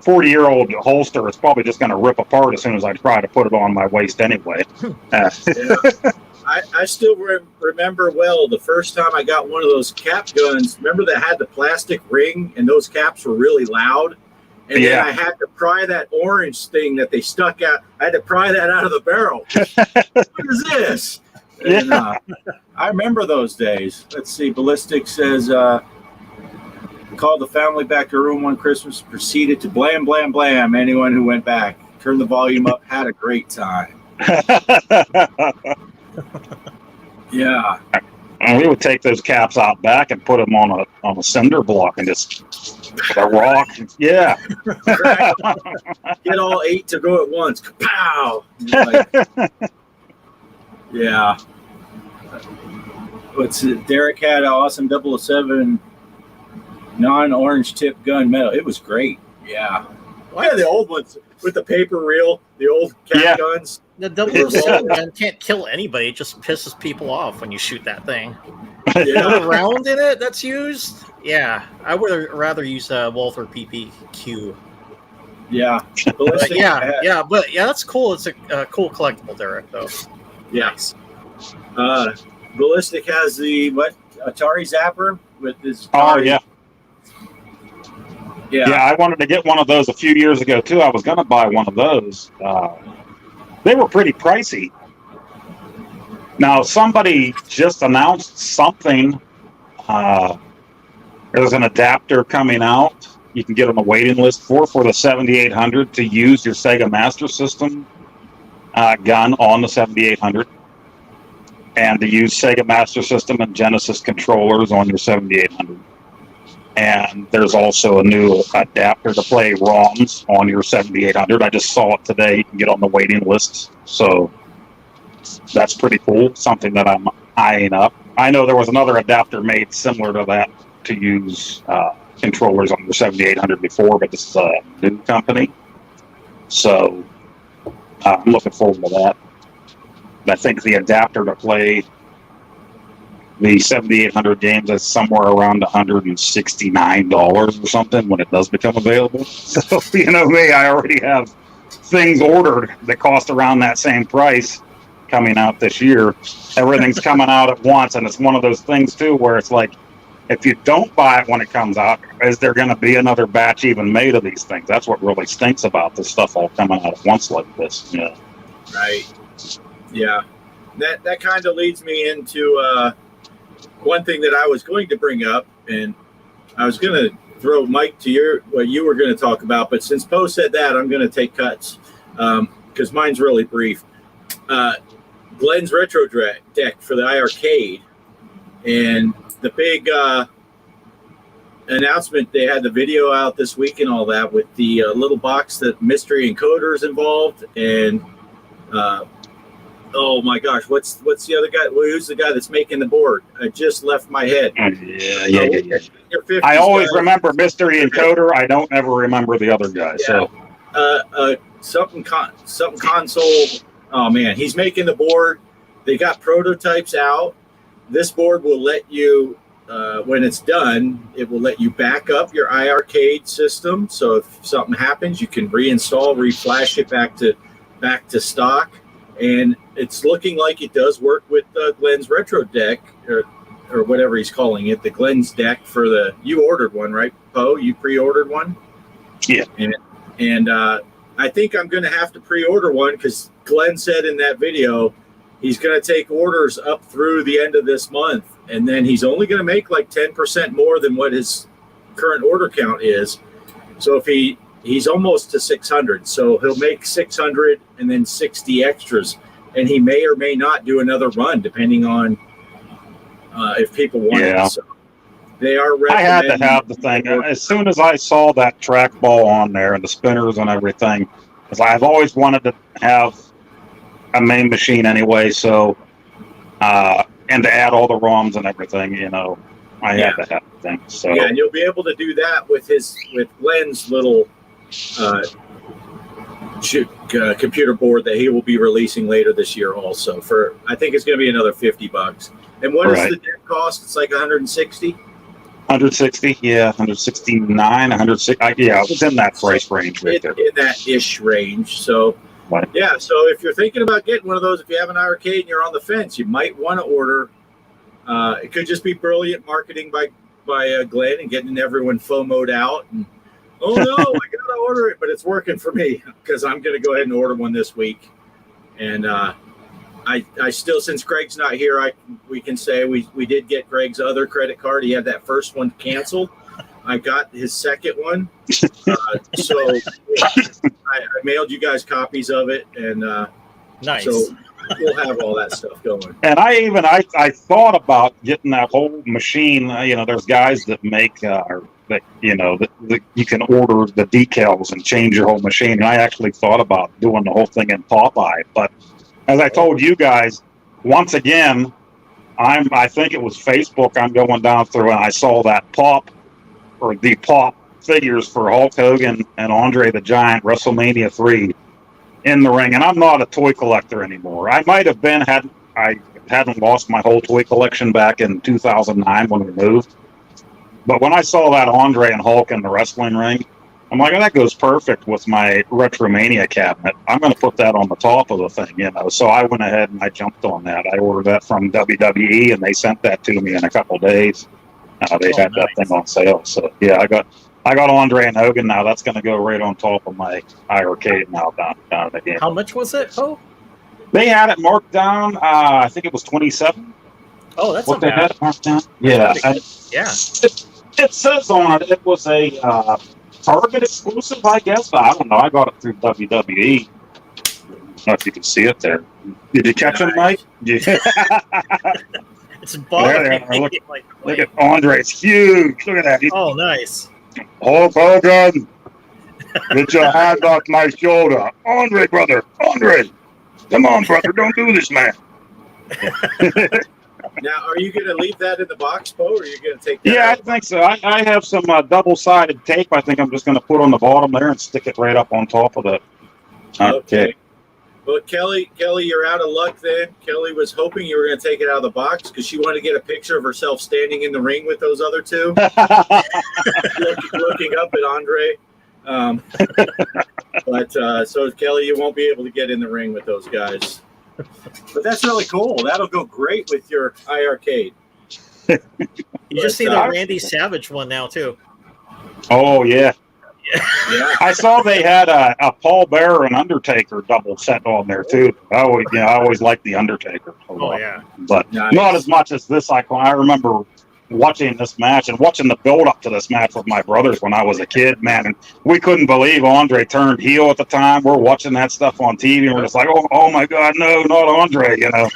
40-year-old holster is probably just going to rip apart as soon as I try to put it on my waist anyway. I still remember well the first time I got one of those cap guns. Remember that had the plastic ring and those caps were really loud? And then I had to pry that orange thing that they stuck out. I had to pry that out of the barrel. What is this? And, I remember those days. Let's see. Ballistic says, called the family back to room one Christmas, proceeded to blam, blam, blam anyone who went back. Turned the volume up, had a great time. Yeah. And we would take those caps out back and put them on a cinder block and just a rock. Yeah. Get all 8 to go at once. Kapow! Like, yeah. What's it? Derek had an awesome 007 non-orange tip gun metal. It was great. Yeah. Why are the old ones with the paper reel? The old cap guns. The 007 gun can't kill anybody. It just pisses people off when you shoot that thing. Yeah. The round in it that's used. Yeah, I would rather use a Walther PPQ. Yeah. But that's cool. It's a cool collectible, Derek, though. Yes. Ballistic has the Atari Zapper with his. Oh yeah. Yeah, I wanted to get one of those a few years ago too. I was going to buy one of those. They were pretty pricey. Now somebody just announced something. There's an adapter coming out. You can get on the waiting list for the 7800 to use your Sega Master System gun on the 7800, and to use Sega Master System and Genesis controllers on your 7800. And there's also a new adapter to play ROMs on your 7800. I just saw it today. You can get on the waiting list. So that's pretty cool. Something that I'm eyeing up. I know there was another adapter made similar to that to use controllers on the 7800 before, but this is a new company. So I'm looking forward to that. I think the adapter to play the 7,800 games is somewhere around $169 or something when it does become available. So, you know me, I already have things ordered that cost around that same price coming out this year. Everything's coming out at once, and it's one of those things, too, where it's like, if you don't buy it when it comes out, is there going to be another batch even made of these things? That's what really stinks about this stuff all coming out at once like this. Yeah. Right. Yeah. That kind of leads me into one thing that I was going to bring up, and I was going to throw Mike to what you were going to talk about, but since Poe said that, I'm going to take cuts because mine's really brief. Glenn's retro deck for the iArcade, and the big announcement, they had the video out this week and all that with the little box that Mystery Encoder is involved, and oh my gosh, what's the other guy? Well, who's the guy that's making the board? I just left my head. Yeah. I always remember Mystery Encoder. I don't ever remember the other guy. Yeah. So something console. Oh man, he's making the board. They got prototypes out. This board will let you, when it's done, it will let you back up your iArcade system. So if something happens, you can reinstall, reflash it back to stock. And it's looking like it does work with Glenn's retro deck, or whatever he's calling it, the Glenn's deck for the. You ordered one, right, Poe? You pre-ordered one. Yeah. And I think I'm going to have to pre-order one because Glenn said in that video he's going to take orders up through the end of this month, and then he's only going to make like 10% more than what his current order count is. So if he's almost to 600, so he'll make 600 and then 60 extras, and he may or may not do another run depending on if people want it. So they are I had to have the thing. As soon as I saw that trackball on there and the spinners and everything, because I've always wanted to have a main machine anyway, so and to add all the ROMs and everything, you know, I had to have the thing. So yeah, and you'll be able to do that with Glenn's little computer board that he will be releasing later this year also for, I think it's going to be another $50. And what does the deck cost? It's like 160. 160, yeah, 169, 160. Yeah, it was in that price range right there. In that ish range. So, yeah. So if you're thinking about getting one of those, if you have an iArcade and you're on the fence, you might want to order. It could just be brilliant marketing by Glenn and getting everyone FOMO'd out. And oh no, I gotta order it, but it's working for me because I'm gonna go ahead and order one this week. And I still, since Greg's not here, we can say we did get Greg's other credit card. He had that first one canceled. I got his second one. So I mailed you guys copies of it, and nice. So we'll have all that stuff going. And I thought about getting that whole machine. You know, there's guys that make that you can order the decals and change your whole machine. And I actually thought about doing the whole thing in Popeye, but as I told you guys, once again, I think it was Facebook I'm going down through, and I saw that Pop figures for Hulk Hogan and Andre the Giant WrestleMania 3 in the ring. And I'm not a toy collector anymore. I might have been had I hadn't lost my whole toy collection back in 2009 when we moved. But when I saw that Andre and Hulk in the wrestling ring, I'm like, oh, that goes perfect with my Retromania cabinet. I'm going to put that on the top of the thing, you know. So I went ahead and I jumped on that. I ordered that from WWE, and they sent that to me in a couple of days. They had that thing on sale. So yeah, I got Andre and Hogan now. That's going to go right on top of my iArcade now down again. How much was it, Poe? They had it marked down. I think it was $27. Oh, that's what not they bad. had it marked down. Yeah, yeah. It says on it was a Target exclusive, I guess. I don't know. I got it through WWE. I don't know if you can see it there. Did you catch it, Mike? Yeah. It's bothering me. Look at Andre. It's huge. Look at that. Oh, nice. Hulk Hogan, get your hand off my shoulder. Andre, brother. Andre. Come on, brother. Don't do this, man. Now, are you going to leave that in the box, Poe, or are you going to take that Yeah, out? I think so. I have some double-sided tape I think I'm just going to put on the bottom there and stick it right up on top of the. Okay. Well, Kelly, you're out of luck then. Kelly was hoping you were going to take it out of the box because she wanted to get a picture of herself standing in the ring with those other two, looking up at Andre. So Kelly, you won't be able to get in the ring with those guys. But that's really cool. That'll go great with your iArcade. You just see the Randy Savage one now too. Oh yeah. Yeah. I saw they had a Paul Bearer and Undertaker double set on there too. I always liked the Undertaker. Oh yeah. But Nice. not as much as this. I remember watching this match and watching the build up to this match with my brothers when I was a kid, man, and we couldn't believe Andre turned heel at the time. We're watching that stuff on TV and we're just like, oh my God, no, not Andre, you know.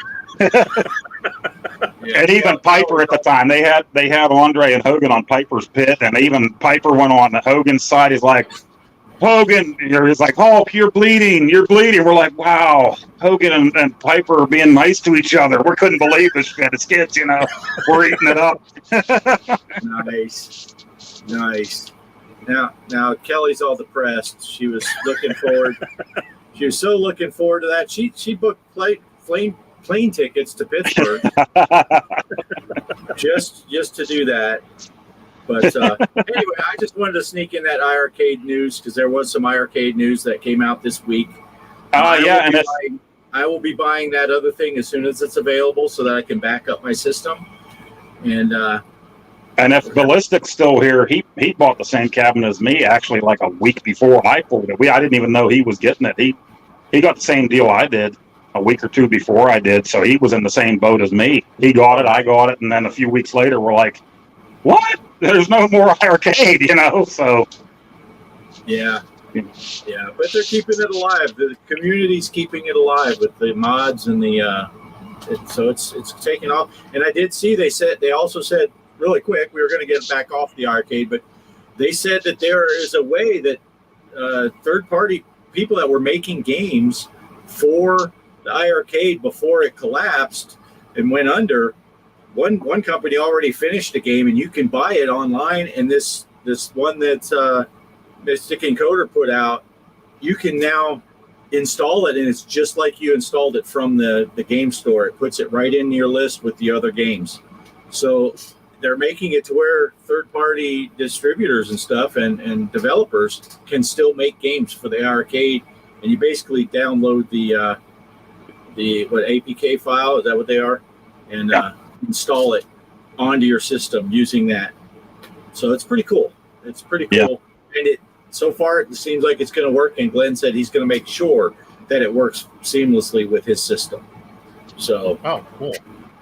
And even Piper at the time, they had Andre and Hogan on Piper's pit, and even Piper went on Hogan's side. He's like, Hogan, he's like, Hulk, you're bleeding. We're like, wow, Hogan and Piper are being nice to each other. We couldn't believe this shit as kids, you know. We're eating it up. Nice. Now Kelly's all depressed. She was looking forward. She was so looking forward to that. She booked plane tickets to Pittsburgh just to do that. But anyway, I just wanted to sneak in that iArcade news because there was some iArcade news that came out this week. I will be buying that other thing as soon as it's available so that I can back up my system. And if Ballistic's still here, he bought the same cabinet as me actually like a week before I pulled it. I didn't even know he was getting it. He got the same deal I did a week or two before I did, so he was in the same boat as me. He got it, I got it, and then a few weeks later we're like, what? There's no more arcade, you know? So yeah, but they're keeping it alive. The community's keeping it alive with the mods and so it's taking off. And I did see they also said really quick, we were going to get back off the arcade, but they said that there is a way that third-party people that were making games for the iArcade before it collapsed and went under. One company already finished the game, and you can buy it online. And this one that Mystic Encoder put out, you can now install it, and it's just like you installed it from the game store. It puts it right in your list with the other games. So they're making it to where third-party distributors and stuff and developers can still make games for the arcade, and you basically download the APK file, is that what they are, and install it onto your system using that. So it's pretty cool. And so far it seems like it's going to work, and Glenn said he's going to make sure that it works seamlessly with his system. So cool.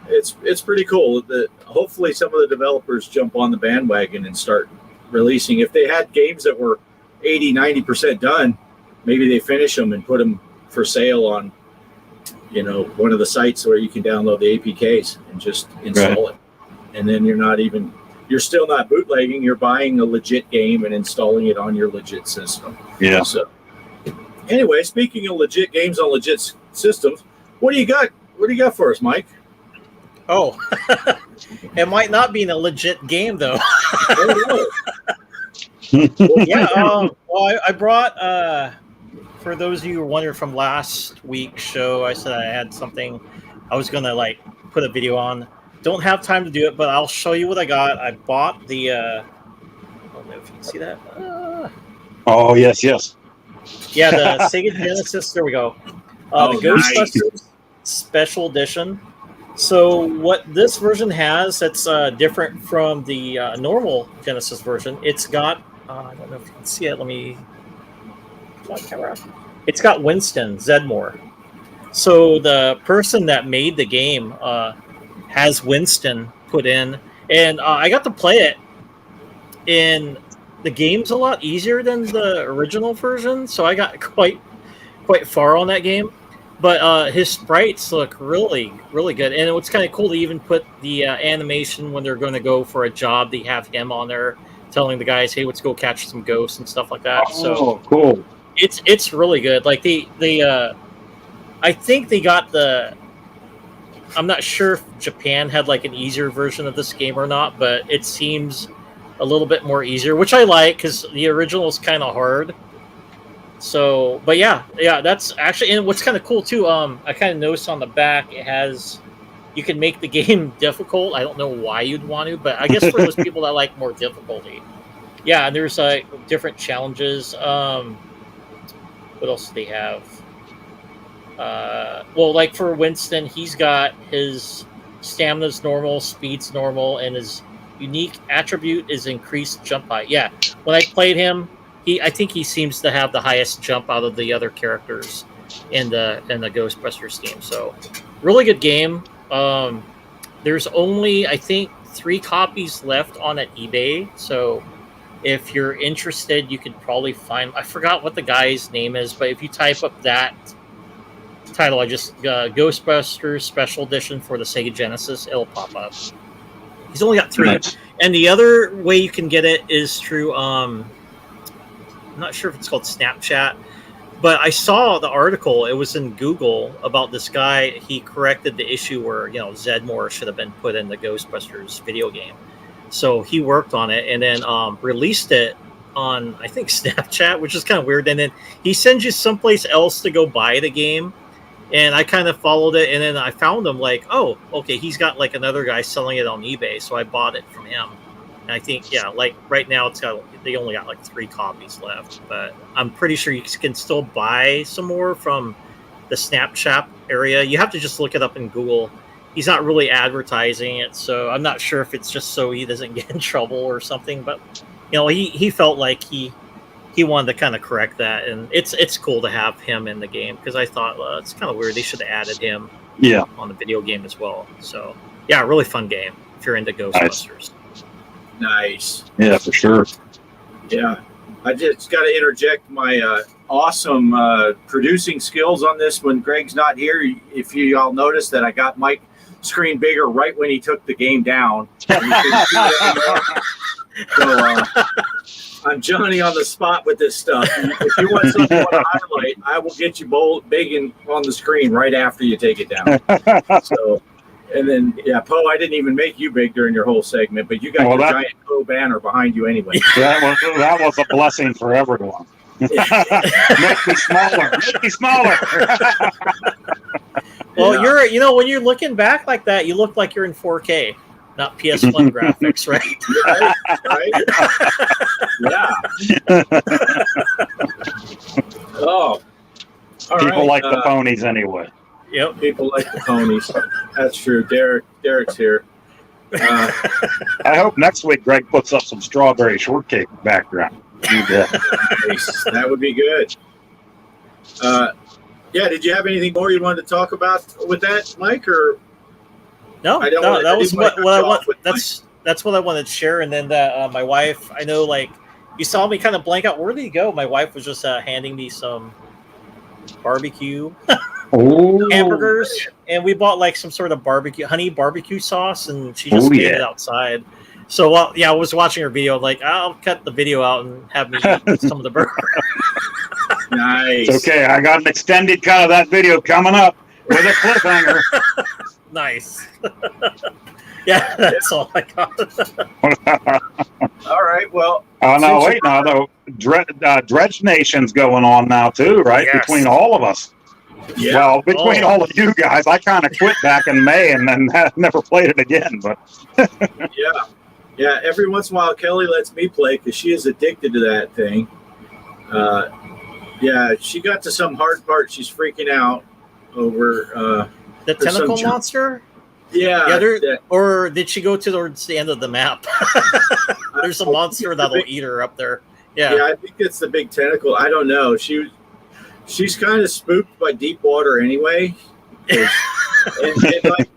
It's pretty cool. Hopefully some of the developers jump on the bandwagon and start releasing. If they had games that were 80-90% done, maybe they finish them and put them for sale on one of the sites where you can download the APKs and just install it. And then you're still not bootlegging, you're buying a legit game and installing it on your legit system. Yeah. So anyway, speaking of legit games on legit systems, what do you got for us, Mike? Oh, it might not be a legit game though. I brought for those of you who are wondering from last week's show, I said I had something I was going to put a video on. Don't have time to do it, but I'll show you what I got. I bought the I don't know if you can see that. Oh, yes. Yeah, the Sega Genesis. There we go. The Ghostbusters Special Edition. So what this version has that's different from the normal Genesis version, it's got, I don't know if you can see it. Let me put my camera up. It's got Winston Zedmore. So the person that made the game has Winston put in. And I got to play it. And the game's a lot easier than the original version. So I got quite far on that game. But his sprites look really, really good. And it's kind of cool to even put the animation when they're going to go for a job. They have him on there telling the guys, hey, let's go catch some ghosts and stuff like that. So cool. It's really good. Like I think they got I'm not sure if Japan had an easier version of this game or not, but it seems a little bit more easier, which I like because the original is kind of hard. So, but yeah, that's actually, and what's kind of cool too. I kind of noticed on the back it has, you can make the game difficult. I don't know why you'd want to, but I guess for those people that like more difficulty. Yeah, and there's different challenges. What else do they have? Well, like for Winston, he's got his stamina's normal, speed's normal, and his unique attribute is increased jump height. Yeah, when I played him, I think he seems to have the highest jump out of the other characters in the Ghostbusters team. So, really good game. There's only, I think, 3 copies left on at eBay. So, if you're interested, you could probably find. I forgot what the guy's name is, but if you type up that title, I just Ghostbusters Special Edition for the Sega Genesis, it'll pop up. He's only got 3, Nice. and the other way you can get it is through. I'm not sure if it's called Snapchat, but I saw the article. It was in Google about this guy. He corrected the issue where Zedmore should have been put in the Ghostbusters video game. So he worked on it and then released it on, I think, Snapchat, which is kind of weird. And then he sends you someplace else to go buy the game. And I kind of followed it, and then I found him like, oh, okay, he's got like another guy selling it on eBay, so I bought it from him. And I think, like right now they only got like 3 copies left, but I'm pretty sure you can still buy some more from the Snapchat area. You have to just look it up in Google. He's not really advertising it, so I'm not sure if it's just so he doesn't get in trouble or something. But he felt like he wanted to kind of correct that, and it's cool to have him in the game because I thought it's kind of weird they should have added him on the video game as well. So yeah, really fun game if you're into Ghostbusters. Nice. Yeah, for sure. Yeah, I just got to interject my awesome producing skills on this when Greg's not here. If you all notice that I got Mike's screen bigger right when he took the game down. So I'm Johnny on the spot with this stuff. If you want something to highlight, I will get you bold, big and on the screen right after you take it down. So, and then Poe, I didn't even make you big during your whole segment, but you got your giant Poe banner behind you anyway. That was a blessing for everyone. Make me smaller. Make me smaller. Well, you're when you're looking back like that, you look like you're in 4K. Not PS1 graphics, right? Right? Yeah. Oh. People like the ponies anyway. Yep. People like the ponies. That's true. Derek's here. I hope next week Greg puts up some strawberry shortcake background. Nice. That would be good. Did you have anything more you wanted to talk about with that, Mike, or? No, that was what I want. That's what I wanted to share. And then that my wife, I know, like you saw me kind of blank out. Where did he go? My wife was just handing me some barbecue hamburgers, and we bought like some sort of honey barbecue sauce, and she just made it outside. So I was watching her video. Like, I'll cut the video out and have me eat some of the burger. Nice. It's okay. I got an extended cut of that video coming up with a cliffhanger. Nice. Yeah, that's all I got. All right. Well. Oh no! Wait, no. Though Dredge Nation's going on now too, right? Yes. Between all of us. Yeah. Well, between all of you guys, I kind of quit back in May and then never played it again. But yeah. Every once in a while, Kelly lets me play because she is addicted to that thing. She got to some hard part. She's freaking out over the tentacle monster. Yeah. Or did she go towards the end of the map? There's a monster that'll eat her up there. Yeah, I think it's the big tentacle. I don't know. She's kind of spooked by deep water anyway. and like,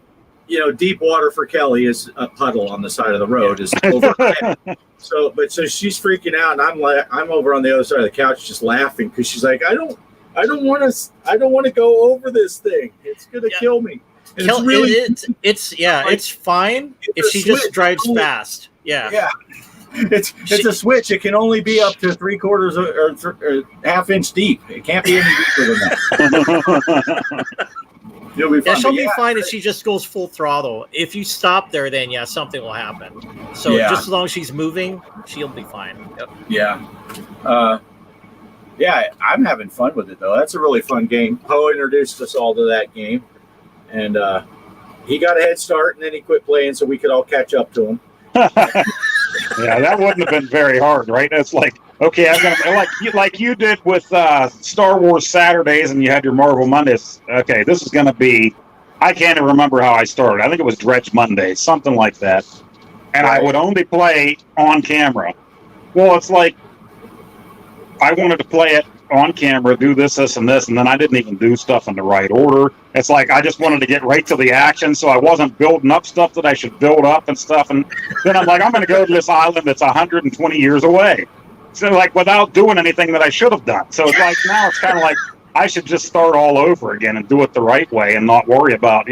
deep water for Kelly is a puddle on the side of the road is overhead. So she's freaking out, and I'm over on the other side of the couch just laughing because she's like, I don't want to go over this thing. It's gonna kill me. And it's fine if she just drives fast. Yeah. It's a switch. It can only be up to 3/4 or half-inch deep. It can't be any deeper than that. You'll be fine. Yeah, she'll be fine if she just goes full throttle. If you stop there, then something will happen. So just as long as she's moving, she'll be fine. Yep. Yeah. Yeah, I'm having fun with it though. That's a really fun game. Poe introduced us all to that game, and he got a head start, and then he quit playing, so we could all catch up to him. Yeah, that wouldn't have been very hard, right? It's like, okay, I'm gonna like you did with Star Wars Saturdays, and you had your Marvel Mondays. Okay, this is gonna be. I can't even remember how I started. I think it was Dredge Monday, something like that. And I would only play on camera. Well, it's like I wanted to play it on camera, do this, and this, and then I didn't even do stuff in the right order. It's like I just wanted to get right to the action, so I wasn't building up stuff that I should build up and stuff. And then I'm like, I'm going to go to this island that's 120 years away. So, like, without doing anything that I should have done. So it's like now it's kind of like I should just start all over again and do it the right way and not worry about,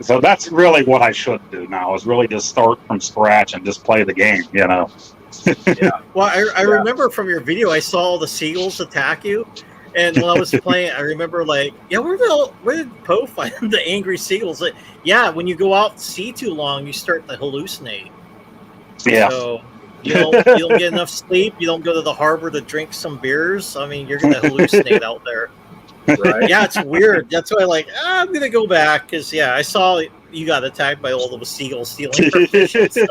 So that's really what I should do now, is really just start from scratch and just play the game, Yeah. Well, I remember from your video, I saw all the seagulls attack you. And when I was playing, I remember like, where did Poe find the angry seagulls? Like, when you go out to sea too long, you start to hallucinate. Yeah. So you don't get enough sleep. You don't go to the harbor to drink some beers. I mean, you're going to hallucinate out there. Right. Yeah, it's weird. That's why I'm going to go back because, I saw you got attacked by all those seagulls stealing your fish and stuff.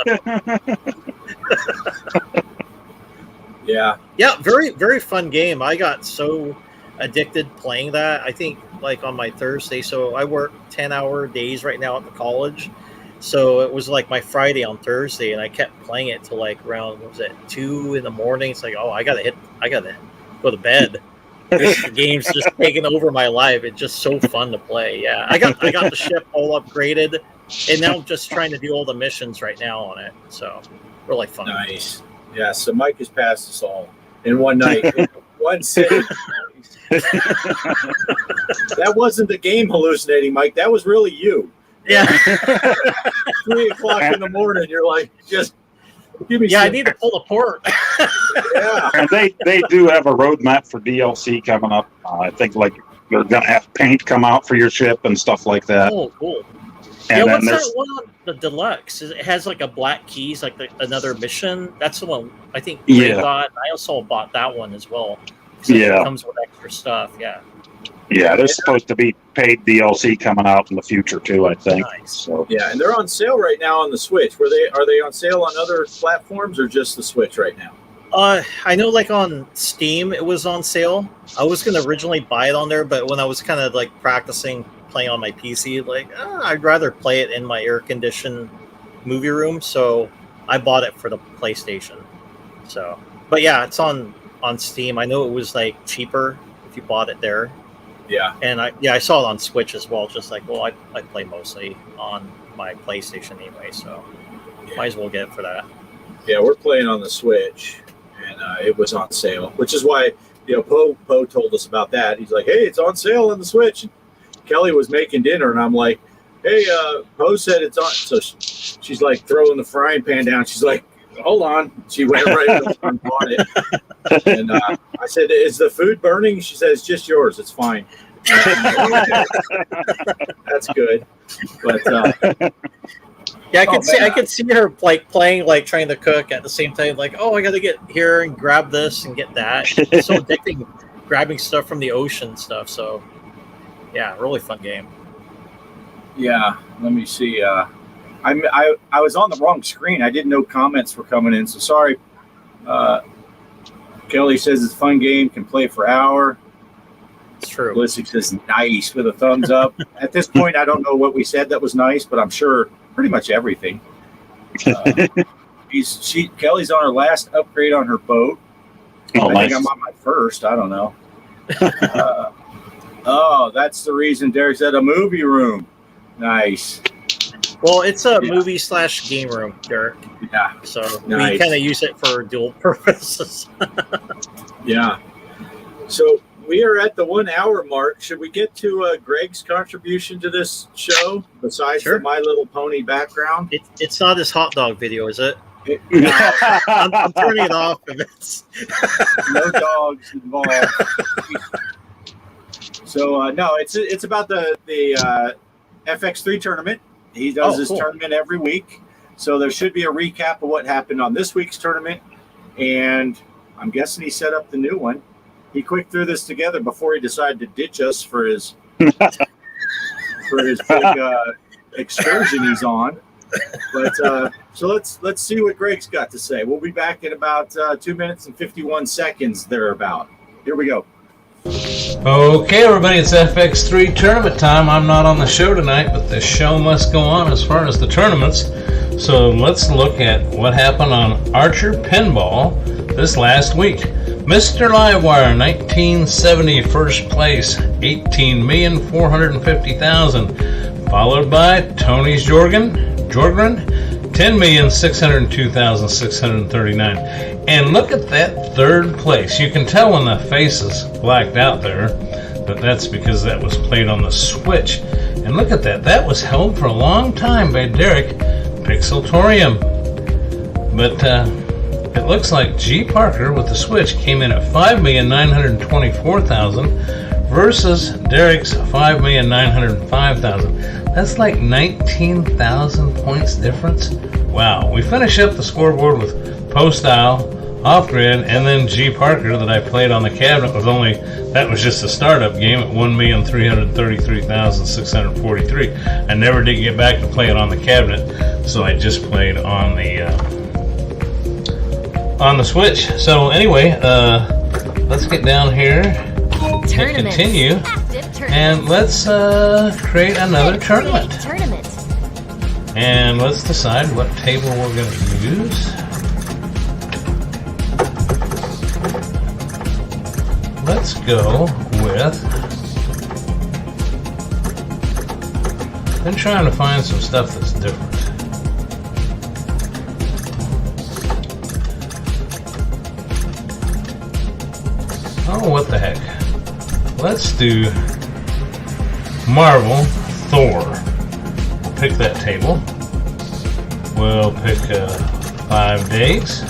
Yeah. Yeah, very, very fun game. I got so addicted playing that. I think like on my Thursday, so I work 10-hour days right now at the college. So it was like my Friday on Thursday, and I kept playing it till like around 2 in the morning. It's like, I gotta go to bed. This game's just taking over my life. It's just so fun to play. Yeah, I got the ship all upgraded, and now I'm just trying to do all the missions right now on it. So really fun. Nice. Yeah. So Mike has passed us all in one night, one sitting. That wasn't the game hallucinating, Mike. That was really you. Yeah. 3:00 in the morning. You're like, just give me. I need to pull the port. Yeah. And they do have a roadmap for DLC coming up. I think like they're gonna have paint come out for your ship and stuff like that. Oh, cool. And what's then that one on the deluxe? It has like a black keys, like another mission. That's the one I think Ray got. I also bought that one as well. So it comes with extra stuff. Yeah. Yeah, there's supposed to be paid DLC coming out in the future too, I think. Nice. So Yeah, and they're on sale right now on the Switch. Are they on sale on other platforms or just the Switch right now? I know like on Steam it was on sale. I was gonna originally buy it on there, but when I was kind of like practicing playing on my PC, like I'd rather play it in my air-conditioned movie room, so I bought it for the PlayStation. So, but yeah, it's on Steam. I know it was like cheaper if you bought it there. Yeah. And I saw it on Switch as well. Just like, I play mostly on my PlayStation anyway, so might as well get it for that. Yeah, we're playing on the Switch, and it was on sale, which is why Poe told us about that. He's like, "Hey, it's on sale on the Switch." And Kelly was making dinner, and I'm like, "Hey, Poe said it's on." So she's like throwing the frying pan down. She's like, "Hold on." She went right over and bought it. And I said, "Is the food burning?" She says, "It's just yours. It's fine." That's good. But I could see her like playing, like trying to cook at the same time. Like, I got to get here and grab this and get that. It's so addicting, grabbing stuff from the ocean stuff. So, yeah, really fun game. yeah, let me see. I was on the wrong screen. I didn't know comments were coming in, so sorry. Kelly says it's a fun game, can play for an hour. It's true. Ballistic says nice with a thumbs up. At this point, I don't know what we said that was nice, but I'm sure pretty much everything. Kelly's on her last upgrade on her boat. I think I'm on my first. I don't know. That's the reason Derek said a movie room. Nice. Well, it's a movie/game room, Derek. Yeah. So nice. we kind of use it for dual purposes. Yeah. So we are at the 1 hour mark. Should we get to Greg's contribution to this show besides the My Little Pony background? It's not his hot dog video, is it? No, I'm turning it off if it's no dogs involved. So no, it's about the FX3 tournament. He does his tournament every week. So there should be a recap of what happened on this week's tournament. And I'm guessing he set up the new one. he quick threw this together before he decided to ditch us for his big excursion he's on. But so let's see what Greg's got to say. We'll be back in about 2 minutes and 51 seconds thereabout. Here we go. Okay, everybody, it's FX3 tournament time. I'm not on the show tonight, but the show must go on as far as the tournaments. So let's look at what happened on Archer Pinball this last week. Mr. Livewire, 1970, first place, 18,450,000. Followed by Tony's Jorgen, 10,602,639. And look at that third place. You can tell when the face is blacked out there that that's because that was played on the Switch. And look at that. That was held for a long time by Derek Pixeltorium. But it looks like G. Parker with the Switch came in at 5,924,000 versus Derek's 5,905,000. That's like 19,000 points difference. Wow. We finish up the scoreboard with Postile, Off Grid, and then G. Parker that I played on the cabinet that was just a startup game at 1,333,643. I never did get back to play it on the cabinet, so I just played on the Switch. So anyway, let's get down here and continue. And let's create another tournament. And let's decide what table we're going to use. Let's go with... I'm trying to find some stuff that's different. Oh, what the heck. Let's do Marvel Thor. We'll pick that table. We'll pick 5 days.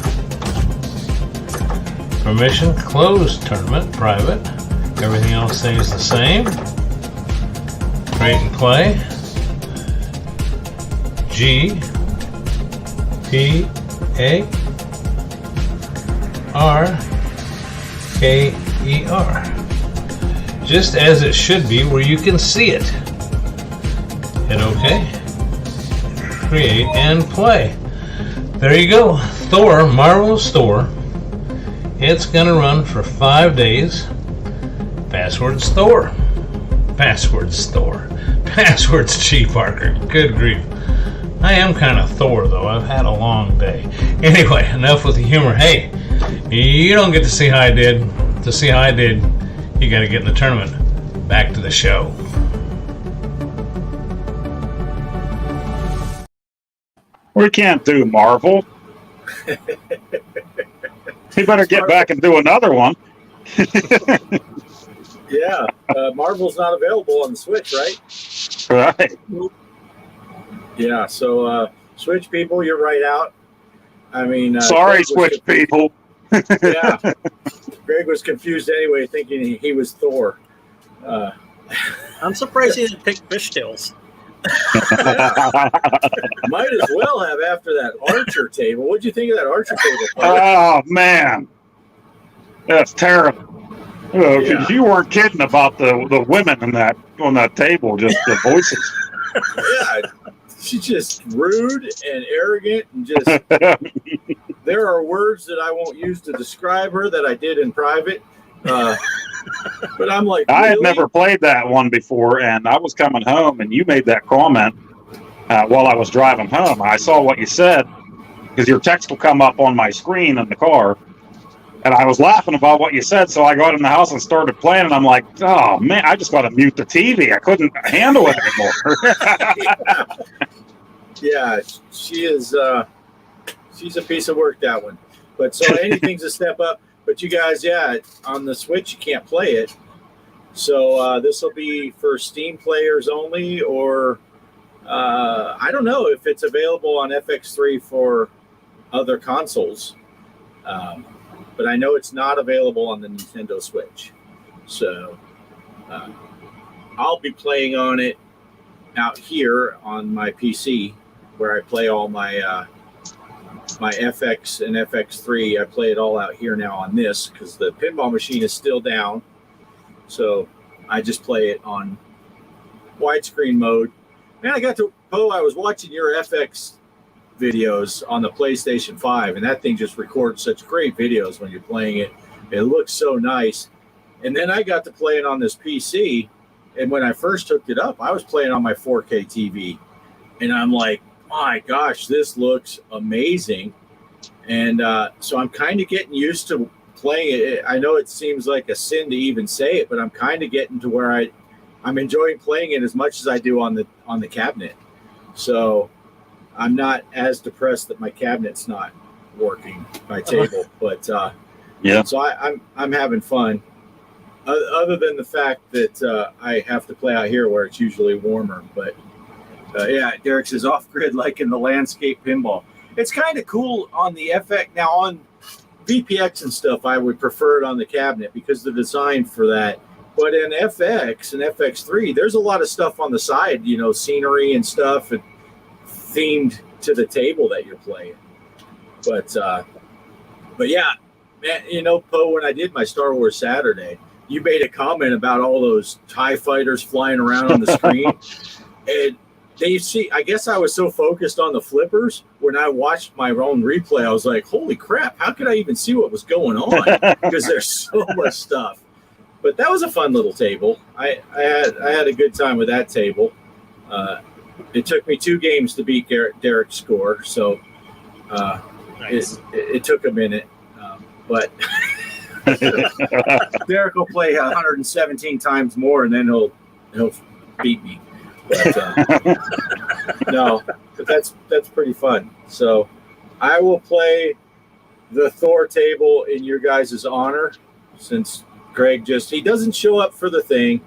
Permission, closed tournament, private. Everything else stays the same. Create and play. G P A R K E R. Just as it should be, where you can see it. Hit OK. Create and play. There you go. Thor, Marvel's Thor. It's going to run for 5 days. Password's Thor. Password's Thor. Password's G. Parker. Good grief. I am kind of Thor, though. I've had a long day. Anyway, enough with the humor. Hey, you don't get to see how I did. To see how I did, you got to get in the tournament. Back to the show. We can't do Marvel. You better get back and do another one. Yeah, Marvel's not available on the Switch, right? Right. Yeah, so Switch people, you're right out. I mean... sorry, Switch people. Yeah. Greg was confused anyway, thinking he was Thor. I'm surprised he didn't pick Fishtails. Might as well have after that Archer table. What'd you think of that Archer table? Oh, man. That's terrible. Because you weren't kidding about the women on that table, just the voices. Yeah, she's just rude and arrogant and just... There are words that I won't use to describe her that I did in private. But I'm like, I had really? never played that one before, and I was coming home, and you made that comment while I was driving home. I saw what you said, because your text will come up on my screen in the car, and I was laughing about what you said, so I got in the house and started playing, and I'm like, oh, man, I just got to mute the TV. I couldn't handle it anymore. Yeah, she is... she's a piece of work, that one. But so anything's a step up. But you guys, yeah, on the Switch, you can't play it. So this will be for Steam players only, or I don't know if it's available on FX3 for other consoles. But I know it's not available on the Nintendo Switch. So I'll be playing on it out here on my PC, where I play all my my FX and FX3. I play it all out here now on this because the pinball machine is still down. So I just play it on widescreen mode. Man, I was watching your FX videos on the PlayStation 5, and that thing just records such great videos when you're playing it. It looks so nice. And then I got to play it on this PC, and when I first hooked it up, I was playing on my 4K TV, and I'm like, my gosh, this looks amazing. And so I'm kind of getting used to playing it. I know it seems like a sin to even say it, but I'm kind of getting to where I'm enjoying playing it as much as I do on the cabinet. So I'm not as depressed that my cabinet's not working, my table, but Yeah. So I'm having fun. Other than the fact that I have to play out here where it's usually warmer, but yeah, Derek says off grid like in the landscape pinball. It's kind of cool on the FX. Now on VPX and stuff, I would prefer it on the cabinet because the design for that. But in FX and FX3, there's a lot of stuff on the side, you know, scenery and stuff, and themed to the table that you're playing. But yeah, man, you know, Poe, when I did my Star Wars Saturday, you made a comment about all those TIE fighters flying around on the screen. And I guess I was so focused on the flippers when I watched my own replay, I was like, holy crap, how could I even see what was going on? Because there's so much stuff. But that was a fun little table. I had a good time with that table. It took me 2 games to beat Derek's score, so Nice. it took a minute. But Derek will play 117 times more, and then he'll beat me. But no, but that's pretty fun. So I will play the Thor table in your guys' honor, since Greg he doesn't show up for the thing,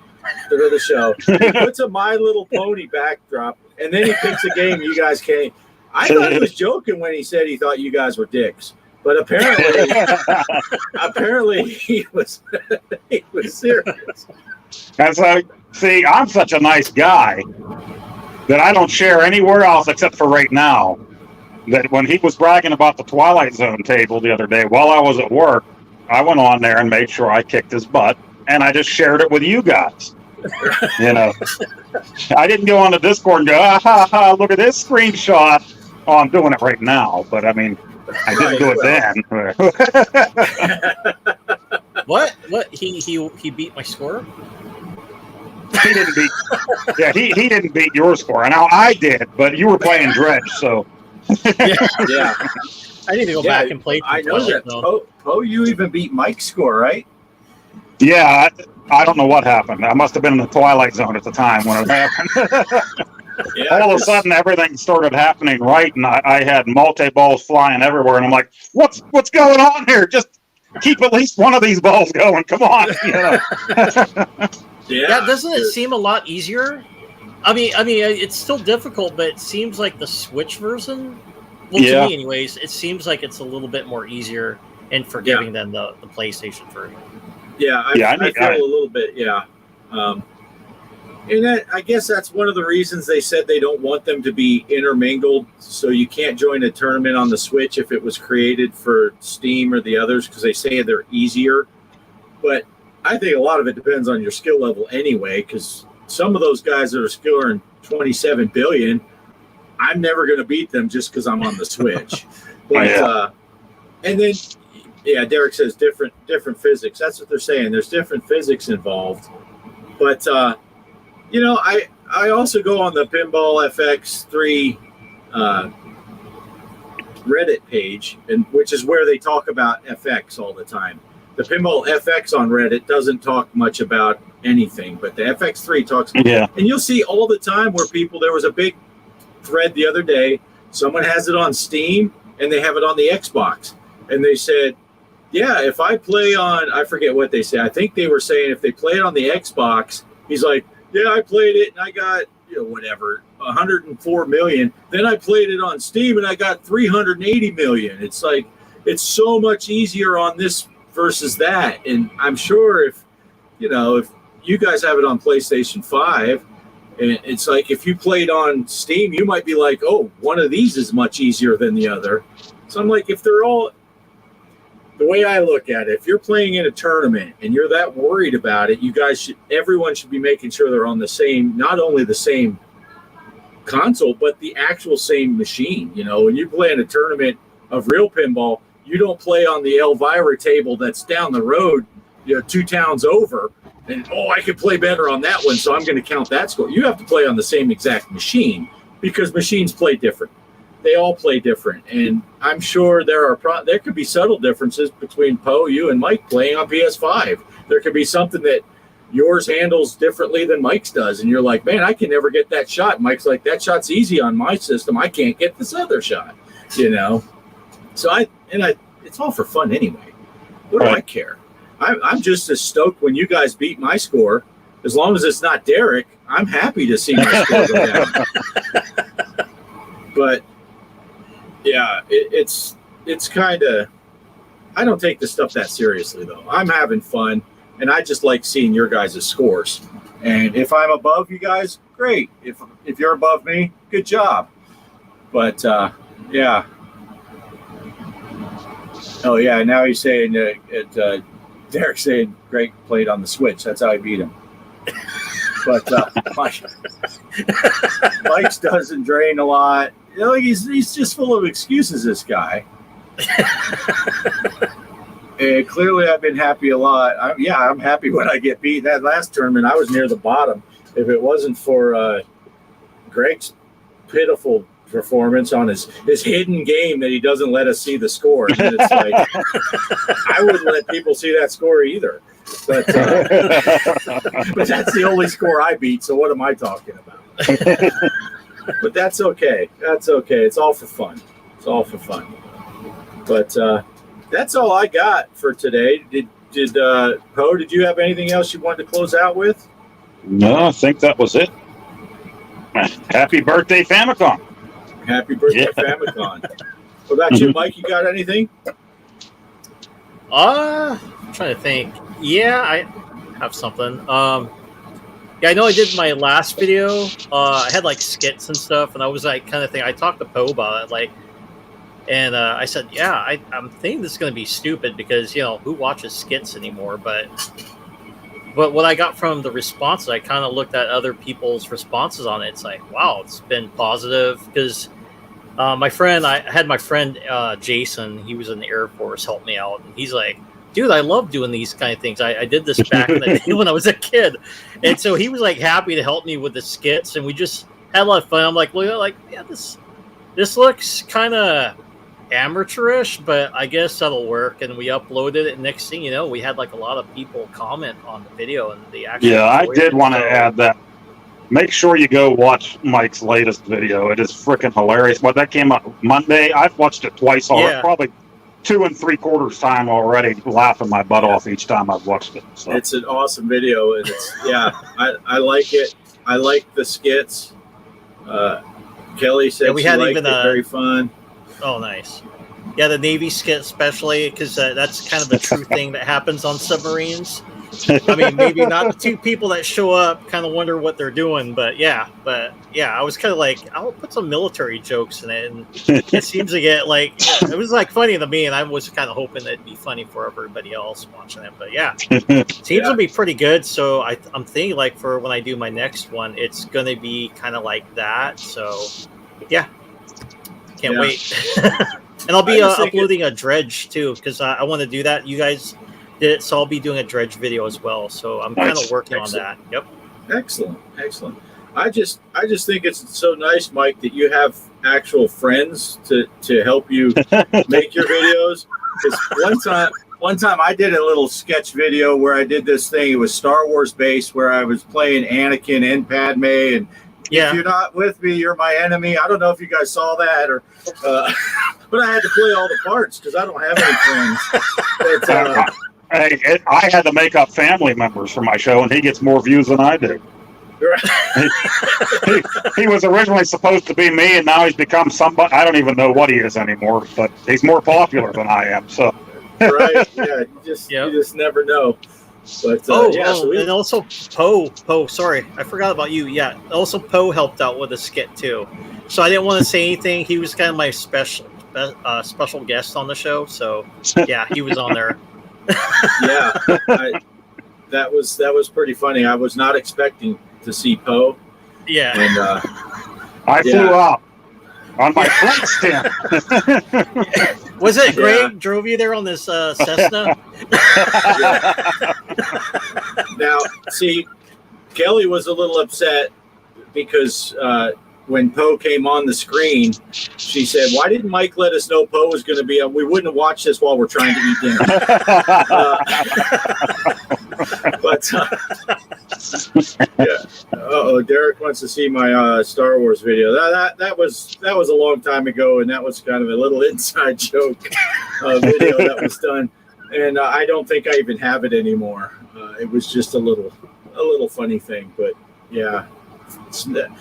for the show. He puts a My Little Pony backdrop, and then he picks a game you guys can't. I thought he was joking when he said he thought you guys were dicks, but apparently he was serious. That's like, see, I'm such a nice guy that I don't share anywhere else except for right now. That when he was bragging about the Twilight Zone table the other day while I was at work, I went on there and made sure I kicked his butt, and I just shared it with you guys. You know, I didn't go on the Discord and go, ha ha, look at this screenshot. Oh, I'm doing it right now, but I mean, I didn't do it then. What? He beat my score? He didn't beat. Yeah, he didn't beat your score. Now I did, but you were playing Dredge, so. Yeah. I need to go back and play. I know that. Poe, you even beat Mike's score, right? Yeah, I don't know what happened. I must have been in the Twilight Zone at the time when it happened. Yeah, all of a sudden, everything started happening right, and I had multi-balls flying everywhere, and I'm like, what's going on here? Just keep at least one of these balls going. Come on. You know? Yeah, doesn't it seem a lot easier? I mean, it's still difficult, but it seems like the Switch version, well, to me anyways, it seems like it's a little bit more easier and forgiving than the PlayStation version. Yeah, I feel a little bit, and I guess that's one of the reasons they said they don't want them to be intermingled, so you can't join a tournament on the Switch if it was created for Steam or the others, because they say they're easier. But I think a lot of it depends on your skill level anyway, because some of those guys that are skilling 27 billion, I'm never going to beat them just because I'm on the Switch. But and then, Derek says different physics. That's what they're saying. There's different physics involved. But you know, I also go on the Pinball FX3 Reddit page, and which is where they talk about FX all the time. The Pinball FX on Reddit doesn't talk much about anything, but the FX3 talks. Yeah. And you'll see all the time where there was a big thread the other day. Someone has it on Steam and they have it on the Xbox. And they said, yeah, if I play on, I forget what they say. I think they were saying if they play it on the Xbox, he's like, yeah, I played it and I got, whatever, 104 million. Then I played it on Steam and I got 380 million. It's like, it's so much easier on this versus that. And I'm sure if you guys have it on PlayStation 5, and it's like if you played on Steam, you might be like, oh, one of these is much easier than the other. So I'm like, if they're all, the way I look at it, if you're playing in a tournament and you're that worried about it, everyone should be making sure they're on the same, not only the same console, but the actual same machine. You know, when you play in a tournament of real pinball, you don't play on the Elvira table that's down the road, 2 towns over, and I can play better on that one, so I'm going to count that score. You have to play on the same exact machine because machines play different. They all play different, and I'm sure there could be subtle differences between Poe, you, and Mike playing on PS5. There could be something that yours handles differently than Mike's does, and you're like, man, I can never get that shot. Mike's like, that shot's easy on my system. I can't get this other shot, So it's all for fun anyway. What do I care? I'm just as stoked when you guys beat my score. As long as it's not Derek, I'm happy to see my score go down. But yeah, it's kind of, I don't take this stuff that seriously though. I'm having fun, and I just like seeing your guys' scores. And if I'm above you guys, great. If you're above me, good job. But yeah. Oh yeah, now he's saying Derek's saying Greg played on the Switch. That's how I beat him. But Mike's doesn't drain a lot. He's just full of excuses, this guy. And clearly I've been happy a lot. I'm happy when I get beat. That last tournament, I was near the bottom. If it wasn't for Greg's pitiful performance on his hidden game that he doesn't let us see the score. And it's like, I wouldn't let people see that score either. But that's the only score I beat, so what am I talking about? But that's okay. That's okay. It's all for fun. It's all for fun. But that's all I got for today. Did Poe, did you have anything else you wanted to close out with? No, I think that was it. Happy birthday, Famicom. Happy birthday, Famicom. What about you, Mike? You got anything? I'm trying to think. Yeah, I have something. Yeah, I know I did my last video. I had like skits and stuff, and I was like, kind of thing. I talked to Poe about it, and I said, yeah, I'm thinking this is going to be stupid because who watches skits anymore? But what I got from the responses, I kind of looked at other people's responses on it. It's like, wow, it's been positive because I had my friend Jason. He was in the Air Force, helped me out, and he's like, dude, I love doing these kind of things. I did this back in the day when I was a kid. And so he was like happy to help me with the skits, and we just had a lot of fun. I'm like, well, yeah, this looks kind of amateurish, but I guess that'll work. And we uploaded it, and next thing you know, we had like a lot of people comment on the video, and they actually I did want to add that. Make sure you go watch Mike's latest video. It is freaking hilarious. But that came out Monday. I've watched it twice already, probably 2 3/4 time already, laughing my butt off each time I've watched it. So. It's an awesome video, and I like it. I like the skits. Kelly said she liked it, very fun. Oh, nice. Yeah, the Navy skit especially, because that's kind of the true thing that happens on submarines. I mean, maybe not the 2 people that show up kind of wonder what they're doing, but yeah, I was kind of like, I'll put some military jokes in it, and it seems to get it was like funny to me, and I was kind of hoping it'd be funny for everybody else watching it, but yeah, seems to be pretty good. So I'm thinking for when I do my next one, it's going to be kind of like that. So yeah, can't wait. And I'll be uploading a dredge too, because I want to do that. You guys did it, so I'll be doing a dredge video as well. So I'm kind of working on that. Yep. Excellent. I just think it's so nice, Mike, that you have actual friends to help you make your videos. Because one time I did a little sketch video where I did this thing. It was Star Wars based, where I was playing Anakin and Padme, and if you're not with me, you're my enemy. I don't know if you guys saw that, or but I had to play all the parts because I don't have any friends. I had to make up family members for my show, and he gets more views than I do. He was originally supposed to be me, and now he's become somebody. I don't even know what he is anymore, but he's more popular than I am. So, right? Yeah, you just never know. But and also Poe. Sorry, I forgot about you. Yeah, also Poe helped out with a skit too. So I didn't want to say anything. He was kind of my special guest on the show. So yeah, he was on there. Yeah, that was pretty funny. I was not expecting to see Poe. Yeah, and I flew out on my flight stem. was it Greg drove you there on this Cessna? Now, see, Kelly was a little upset because when Poe came on the screen, she said, "Why didn't Mike let us know Poe was going to be on? We wouldn't have watched this while we're trying to eat dinner." But yeah. Oh, Derek wants to see my Star Wars video. That was a long time ago, and that was kind of a little inside joke video that was done, and I don't think I even have it anymore. It was just a little funny thing, but yeah.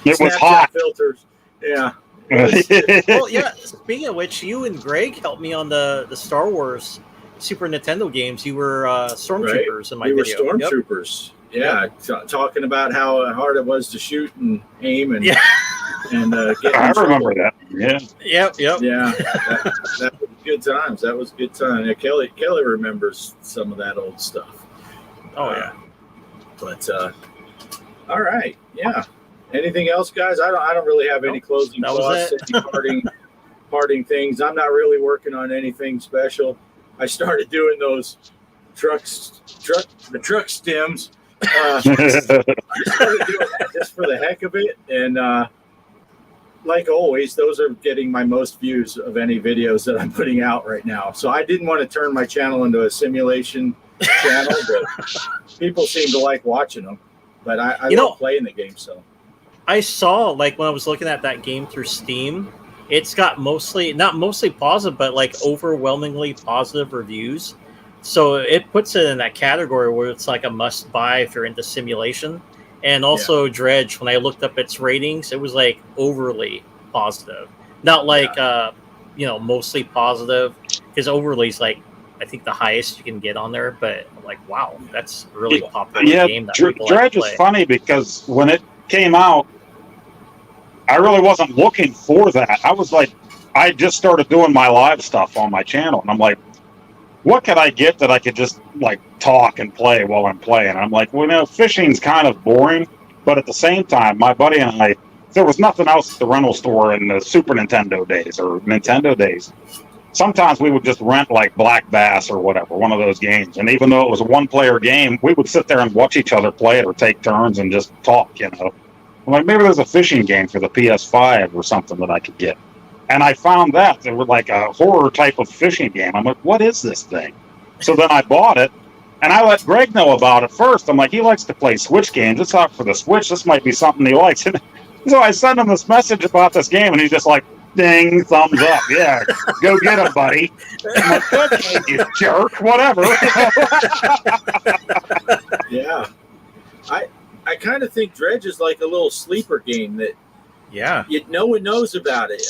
It was hot. Filters. Yeah. Well, yeah. Speaking of which, you and Greg helped me on the Star Wars Super Nintendo games. You were stormtroopers in my video. We were stormtroopers. Yep. Yeah, talking about how hard it was to shoot and aim and get. I remember that. Yeah. Yep. Yeah. That was good times. That was good time. Yeah, Kelly remembers some of that old stuff. Oh yeah. But all right. Yeah. Anything else, guys? I don't really have any closing thoughts, any parting things. I'm not really working on anything special. I started doing those truck stems. I started doing that just for the heck of it, and like always, those are getting my most views of any videos that I'm putting out right now. So I didn't want to turn my channel into a simulation channel, but people seem to like watching them. But I love playing the game, so. I saw, like, when I was looking at that game through Steam, it's got not mostly positive, but, like, overwhelmingly positive reviews. So it puts it in that category where it's, like, a must-buy if you're into simulation. And also Dredge, when I looked up its ratings, it was, like, overly positive. Not like, mostly positive, because overly is, like, I think the highest you can get on there. But, like, wow, that's a really popular game that people like to play. Dredge is funny because when it came out, I really wasn't looking for that. I was like, I just started doing my live stuff on my channel, and I'm like, what could I get that I could just like talk and play while I'm playing? I'm like, well, fishing's kind of boring, but at the same time, my buddy and I, there was nothing else at the rental store in the Super Nintendo days or Nintendo days. Sometimes we would just rent like Black Bass or whatever, one of those games. And even though it was a one-player game, we would sit there and watch each other play it or take turns and just talk, I'm like, maybe there's a fishing game for the PS5 or something that I could get. And I found that there was like a horror type of fishing game. I'm like, what is this thing? So then I bought it, and I let Greg know about it first. I'm like, he likes to play Switch games. It's out for the Switch. This might be something he likes. And so I sent him this message about this game, and he's just like, ding, thumbs up. Yeah, go get him, buddy. I'm like, okay, you jerk, whatever. Yeah. I kind of think Dredge is like a little sleeper game that no one knows about it.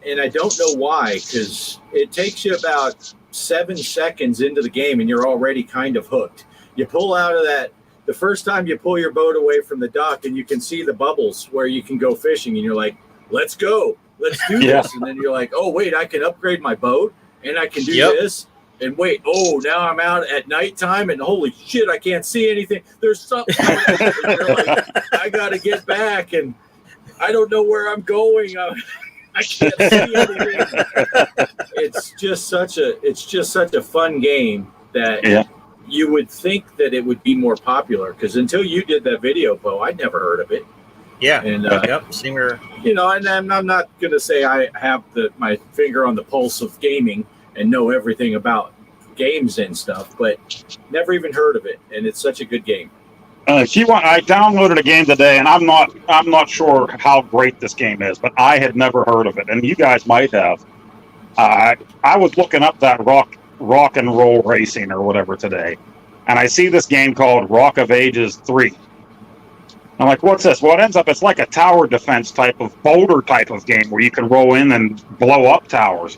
I don't know why, because it takes you about 7 seconds into the game and you're already kind of hooked. You pull out of that, the first time you pull your boat away from the dock and you can see the bubbles where you can go fishing, and you're like, let's go, let's do this. And then you're like, oh, wait, I can upgrade my boat and I can do this. And wait, now I'm out at nighttime, and holy shit, I can't see anything. There's something. And you're like, I got to get back, and I don't know where I'm going. I can't see anything. It's just such a fun game that you would think that it would be more popular, because until you did that video, Bo, I'd never heard of it. Yeah. And singer. And I'm not going to say I have my finger on the pulse of gaming and know everything about games and stuff, but never even heard of it, and it's such a good game. I downloaded a game today, and I'm not sure how great this game is, but I had never heard of it, and you guys might have. I was looking up that rock and roll racing or whatever today, and I see this game called Rock of Ages 3. I'm like, what's this? Well, it's like a tower defense type of boulder type of game where you can roll in and blow up towers.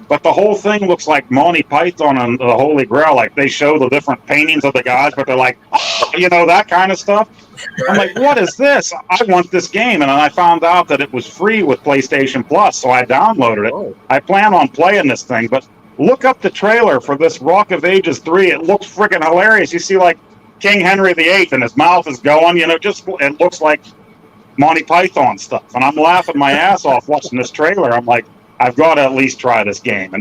but the whole thing looks like Monty Python and the Holy Grail. Like they show the different paintings of the guys, but they're like, oh, you know, that kind of stuff. I'm like, what is this? I want this game. And then I found out that it was free with PlayStation Plus, so I downloaded it. Oh. I plan on playing this thing, but look up the trailer for this Rock of Ages 3. It looks freaking hilarious. You see like King Henry VIII and his mouth is going, you know, it looks like Monty Python stuff. And I'm laughing my ass off watching this trailer. I'm like, I've got to at least try this game.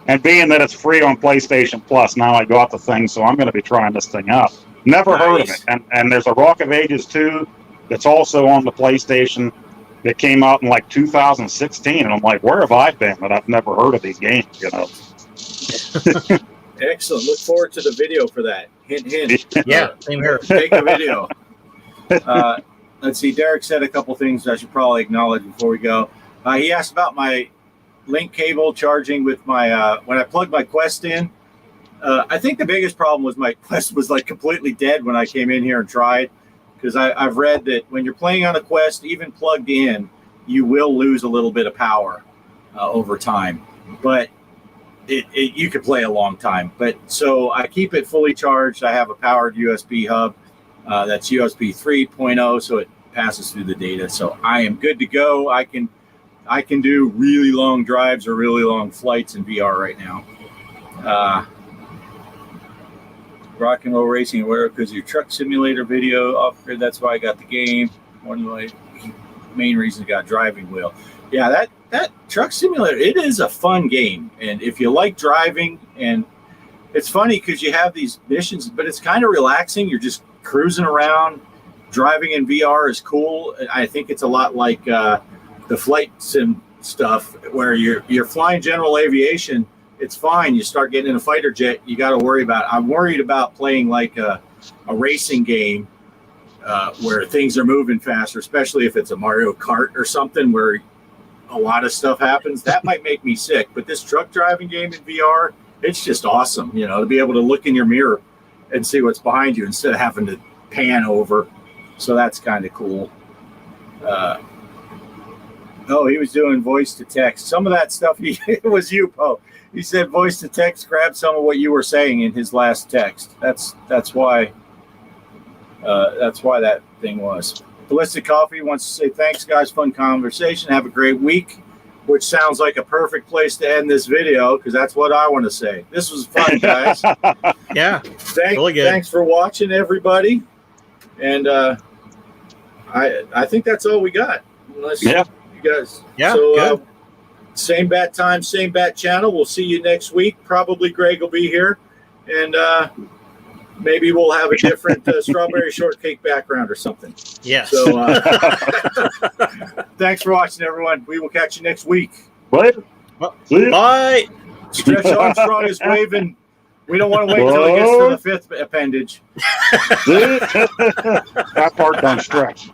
And being that it's free on PlayStation Plus, now I got the thing, so I'm going to be trying this thing out. Never heard of it. And there's a Rock of Ages 2 that's also on the PlayStation that came out in like 2016. And I'm like, where have I been that I've never heard of these games, you know? Excellent. Look forward to the video for that. Hint, hint. Yeah, same here. Take a video. Let's see. Derek said a couple things I should probably acknowledge before we go. He asked about my link cable charging with my when I plugged my Quest in. I think the biggest problem was my Quest was like completely dead when I came in here and tried, because I've read that when you're playing on a Quest, even plugged in, you will lose a little bit of power over time. But you could play a long time. But so I keep it fully charged. I have a powered USB hub that's USB 3.0, so it passes through the data. So I am good to go. I can do really long drives or really long flights in VR right now. Rock and Roll Racing, where because your truck simulator video offered, that's why I got the game. One of my main reasons I got driving wheel. Yeah, that truck simulator, it is a fun game. And if you like driving, and it's funny because you have these missions, but it's kind of relaxing. You're just cruising around. Driving in VR is cool. I think it's a lot like the flight sim stuff where you're flying general aviation. It's fine. You start getting in a fighter jet, you got to worry about. I'm worried about playing like a racing game where things are moving faster, especially if it's a Mario Kart or something where a lot of stuff happens. That might make me sick. But this truck driving game in VR, it's just awesome. You know, to be able to look in your mirror and see what's behind you instead of having to pan over. So that's kind of cool. Oh, he was doing voice to text. Some of that stuff, it was you, Poe. He said voice to text, grab some of what you were saying in his last text. That's why that thing was. Ballistic Coffee wants to say thanks, guys. Fun conversation. Have a great week, which sounds like a perfect place to end this video because that's what I want to say. This was fun, guys. Yeah, really good. Thanks for watching, everybody. And I think that's all we got. Unless you guys. Yeah, so, good. Same bat time, same bat channel. We'll see you next week. Probably Greg will be here. And maybe we'll have a different strawberry shortcake background or something. Yes. So thanks for watching, everyone. We will catch you next week. Later. Bye. Stretch Armstrong is waving. We don't want to wait till he gets to the fifth appendage. That part don't stretch.